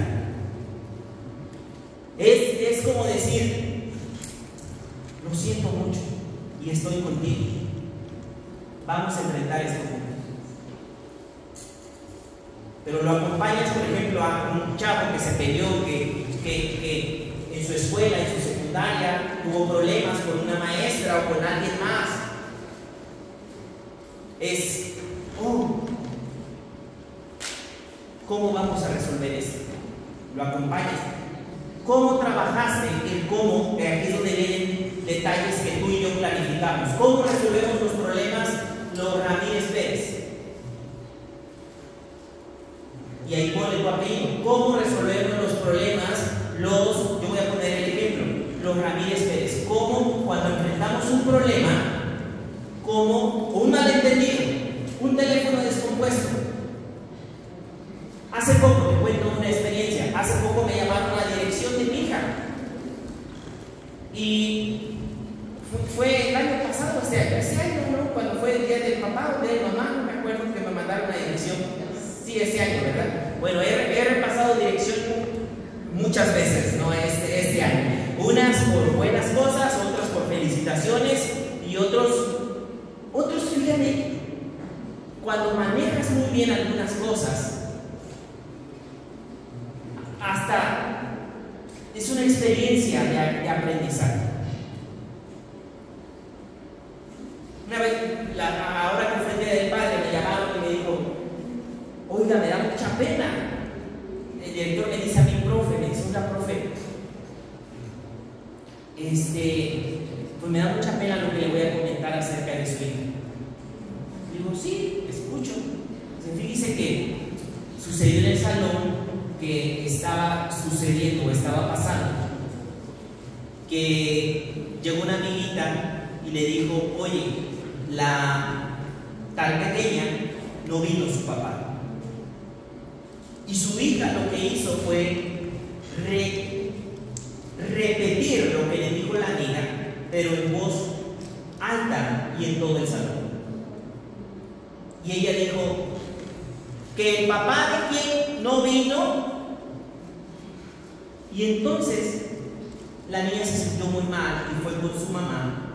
Es como decir, lo siento mucho y estoy contigo. Vamos a enfrentar esto juntos. Pero lo acompañas, por ejemplo, a un chavo que se peleó, que en su escuela, en su secundaria, tuvo problemas con una maestra o con alguien más. ¿Cómo vamos a resolver esto? Lo acompañas. ¿Cómo trabajaste el cómo? Aquí es donde vienen detalles que tú y yo planificamos. ¿Cómo resolvemos los problemas los Ramírez Pérez? Y ahí pone tu apellido. ¿Cómo resolvemos los problemas yo voy a poner el ejemplo, los Ramírez Pérez? ¿Cómo cuando enfrentamos un problema, como un malentendido, un teléfono descompuesto? Hace poco, te cuento una experiencia, hace poco me llamaron a la dirección de mi hija y fue el año pasado, este año, ¿no? Cuando fue el día del papá o de mamá, no me acuerdo, que me mandaron a la dirección. Sí, este año, ¿verdad? Bueno, he repasado dirección muchas veces, ¿no? Este año. Unas por buenas cosas, otras por felicitaciones y otros, fíjate, cuando manejas muy bien algunas cosas, hasta es una experiencia de aprendizaje. Una vez, ahora que fue el día del padre, me llamaron y me dijo, oiga, me da mucha pena. El director me dice a mi profe, me dice, oiga, profe, pues me da mucha pena lo que le voy a comentar acerca de su hija. Digo, sí, escucho. Fíjese que sucedió en el salón que estaba sucediendo, estaba pasando, que llegó una amiguita y le dijo, oye, la tal pequeña no vino su papá. Y su hija lo que hizo fue repetir lo que le dijo la amiga, pero en voz alta y en todo el salón. Y ella dijo que el papá de quien no vino. Y entonces la niña se sintió muy mal y fue con su mamá.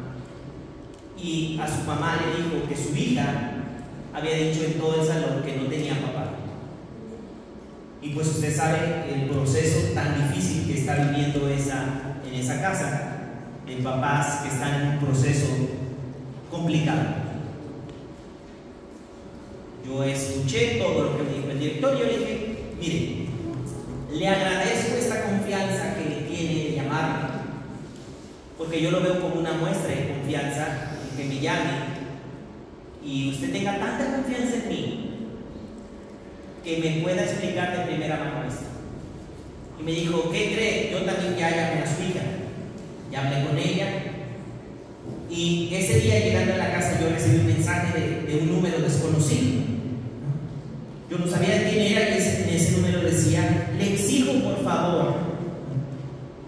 Y a su mamá le dijo que su hija había dicho en todo el salón que no tenía papá. Y pues usted sabe el proceso tan difícil que está viviendo en esa casa, de papás que están en un proceso complicado. Yo escuché todo lo que me dijo el director y yo le dije, mire, le agradezco esta confianza que le tiene de llamarme, porque yo lo veo como una muestra de confianza en que me llame y usted tenga tanta confianza en mí que me pueda explicar de primera mano esto. Y me dijo, ¿qué cree? Yo también ya llamé a su hija, ya hablé con ella, y ese día llegando a la casa yo recibí un mensaje de un número desconocido. Yo no sabía de quién era, y en ese número decía, le exijo por favor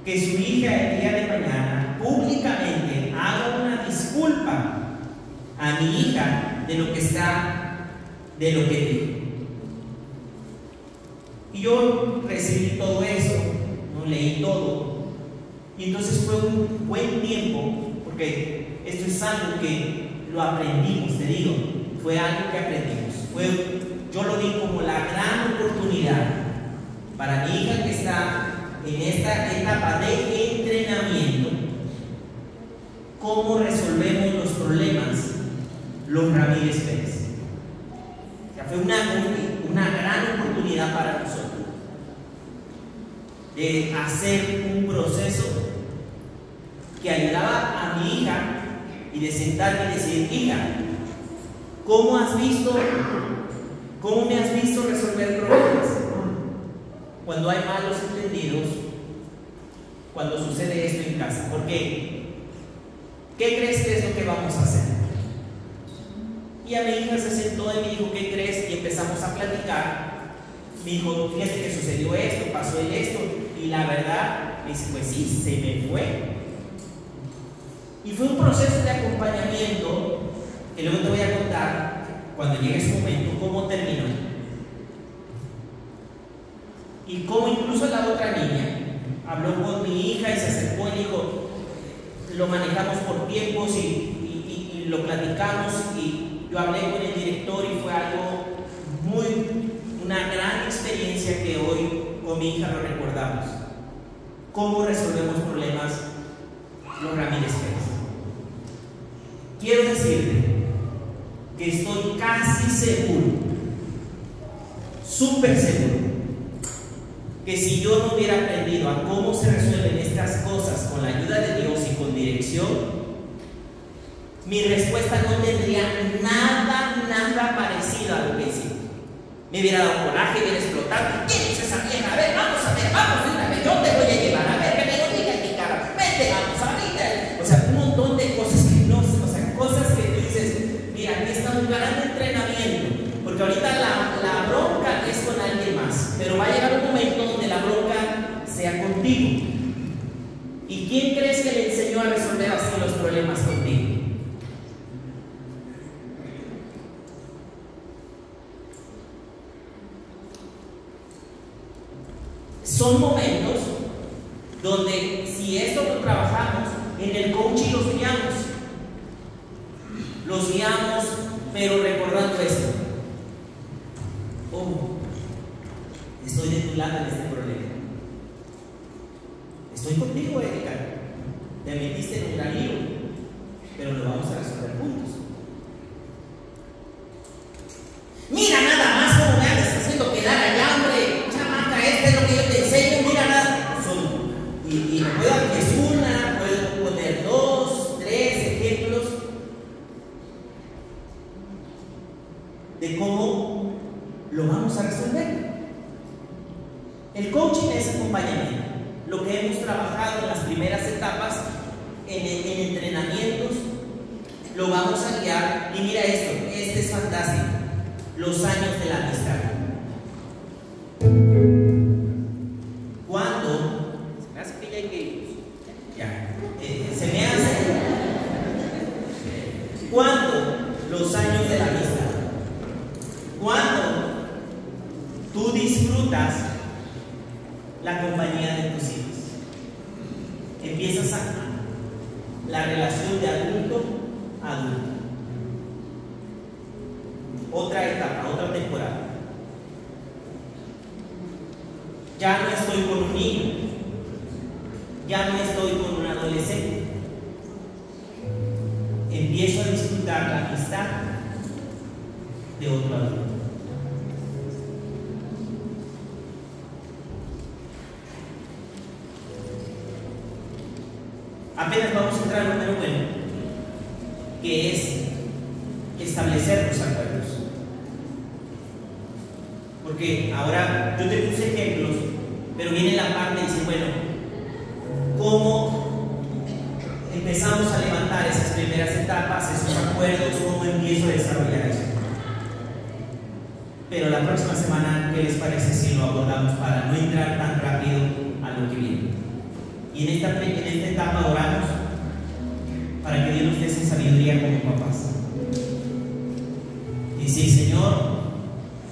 que su hija el día de mañana públicamente haga una disculpa a mi hija de lo que dijo. Y yo recibí todo eso, no leí todo, y entonces fue un buen tiempo, porque esto es algo que lo aprendimos, te digo, fue algo que aprendimos. Yo lo vi como la gran oportunidad para mi hija que está en esta etapa de entrenamiento. ¿Cómo resolvemos los problemas los Ramírez Pérez? O sea, fue una gran oportunidad para nosotros de hacer un proceso que ayudaba a mi hija y de sentarme y decir, hija, ¿cómo me has visto resolver problemas? Cuando hay malos entendidos, cuando sucede esto en casa. ¿Por qué? ¿Qué crees que es lo que vamos a hacer? Y a mi hija se sentó y me dijo, ¿qué crees? Y empezamos a platicar. Me dijo, fíjate que sucedió esto, pasó esto. Y la verdad, me dice, pues sí, se me fue. Y fue un proceso de acompañamiento que luego te voy a contar, cuando llegue ese momento, cómo terminó. Y cómo incluso la otra niña habló con mi hija y se acercó y dijo, lo manejamos por tiempos y lo platicamos, y yo hablé con el director y fue algo una gran experiencia que hoy con mi hija lo recordamos. ¿Cómo resolvemos problemas los Ramírez Pérez? Quiero decirte que estoy casi seguro, súper seguro, que si yo no hubiera aprendido a cómo se resuelven estas cosas con la ayuda de Dios y con dirección, mi respuesta no tendría nada parecido a lo que hicimos. Me hubiera dado coraje, hubiera explotado. ¿Quién es esa vieja? A ver, vamos, una vez, yo te voy a llevar, a ver, que me lo diga en mi cara. Vete, vamos, ahorita. O sea, un montón de cosas que no, o sea, cosas que tú dices, mira, aquí está un gran entrenamiento, porque ahorita la bronca es con alguien más, pero va a llegar un momento donde la bronca sea contigo. ¿Y quién crees que le enseñó a resolver así los problemas contigo? Son momentos donde, si esto lo trabajamos, en el coaching los guiamos, pero recordando esto: oh, estoy de tu lado en este problema, estoy contigo, Erika, te metiste en un gran lío, pero lo vamos a resolver juntos. Mira nada más cómo me andas haciendo quedar allá, hombre, chamaca, este es lo que yo te enseño, mira nada. Y puedo poner 2, 3 ejemplos de cómo lo vamos a resolver. El coaching es acompañamiento. Lo que hemos trabajado en las primeras etapas, en entrenamientos, lo vamos a guiar. Y mira esto, este es fantástico: los años de la amistad. Cuando se me hace que ya hay que ir, se me hace cuando los años de la amistad, cuando tú disfrutas la compañía de tus hijos, empiezas a la relación de adulto a adulto. Otra etapa, otra temporada. Ya no estoy con un niño, ya no estoy con un adolescente. Empiezo a disfrutar la amistad de otro adulto. Apenas vamos a entrar en un número bueno, que es establecer los acuerdos. Porque ahora yo te puse ejemplos, pero viene la parte y dice, bueno, ¿cómo empezamos a levantar esas primeras etapas, esos acuerdos? ¿Cómo empiezo a desarrollar eso? Pero la próxima semana, ¿qué les parece si lo abordamos para no entrar tan rápido a lo que viene? Y en esta etapa oramos para que Dios nos dé esa sabiduría como papás. Y sí, Señor,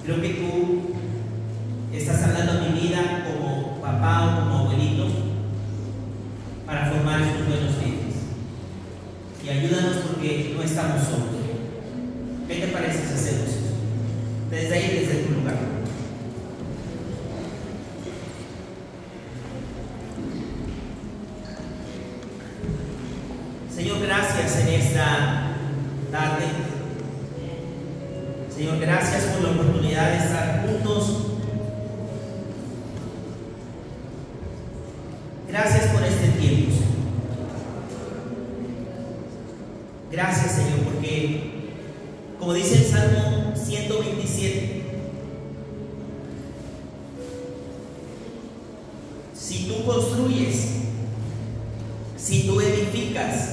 creo que tú estás hablando a mi vida como papá o como abuelito para formar estos buenos líderes. Y ayúdanos porque no estamos solos. ¿Qué te parece si hacemos eso? Desde ahí, desde tu lugar. Señor, gracias en esta tarde. Señor, gracias por la oportunidad de estar juntos. Gracias por este tiempo, Señor. Gracias, Señor, porque como dice el Salmo 127, si tú construyes, si tú edificas,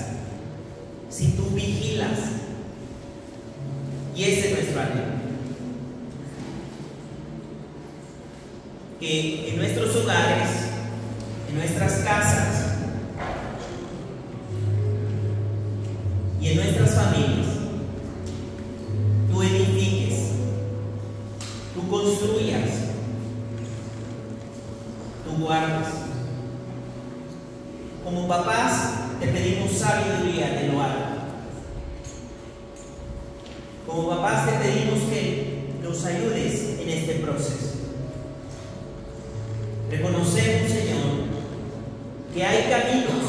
si tú vigilas, y ese es nuestro anhelo, que en nuestros hogares, en nuestras casas y en nuestras familias Como papás te pedimos que nos ayudes en este proceso. Reconocemos, Señor, que hay caminos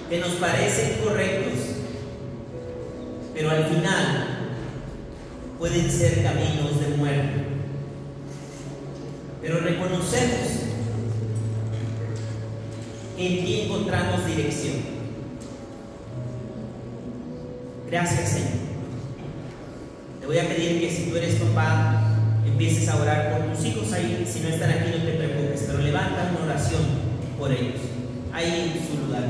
que nos parecen correctos, pero al final pueden ser caminos de muerte. Pero reconocemos que en ti encontramos dirección. Gracias, Señor. Te voy a pedir que si tú eres papá, empieces a orar por tus hijos ahí. Si no están aquí, no te preocupes, pero levanta una oración por ellos, ahí en su lugar.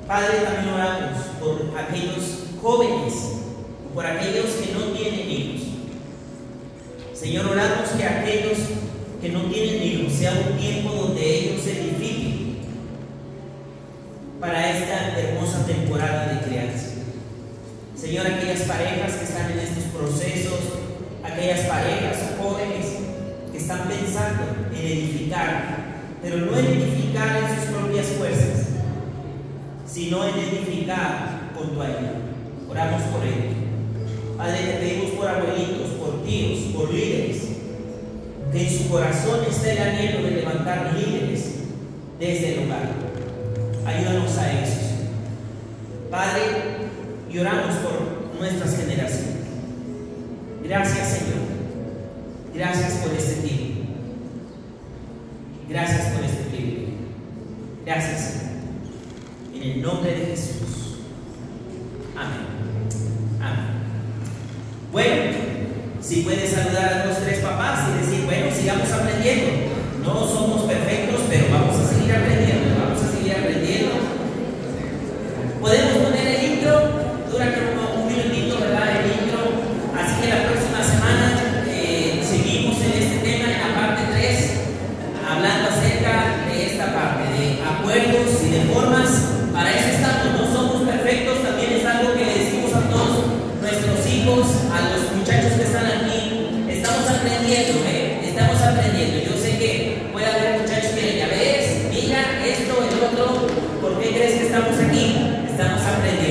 Padre, también oramos por aquellos jóvenes, por aquellos que no tienen hijos. Señor, oramos que aquellos que no tienen hijos sea un tiempo donde ellos se edifiquen para esta hermosa temporada de crianza. Señor, aquellas parejas que están en estos procesos, aquellas parejas jóvenes que están pensando en edificar, pero no en edificar en sus propias fuerzas, sino en edificar con tu ayuda. Oramos por ellos. Padre, te pedimos por abuelitos, por tíos, por líderes, que en su corazón esté el anhelo de levantar líderes desde el hogar. Ayúdanos a eso. Padre, y oramos por nuestras generaciones. Gracias, Señor. Gracias por este tiempo. Gracias por este privilegio. Gracias, Señor. En el nombre de Jesús. Amén. Amén. Bueno, si puedes saludar a los tres papás y decir, bueno, sigamos aprendiendo. No somos perfectos, pero vamos a seguir aprendiendo. Vamos a seguir aprendiendo. Podemos poner el intro. Dura como un minutito, ¿verdad? El intro. Así que la próxima semana seguimos en este tema, en la parte 3, hablando acerca de esta parte, de acuerdos y de formas. Para eso estamos, no somos perfectos. También es algo que le decimos a todos nuestros hijos, a los muchachos que están aquí. Estamos aprendiendo, estamos aprendiendo. Yo sé que puede haber muchachos que ya ves, mira esto, el otro. ¿Por qué crees que estamos aquí? Estamos aprendiendo.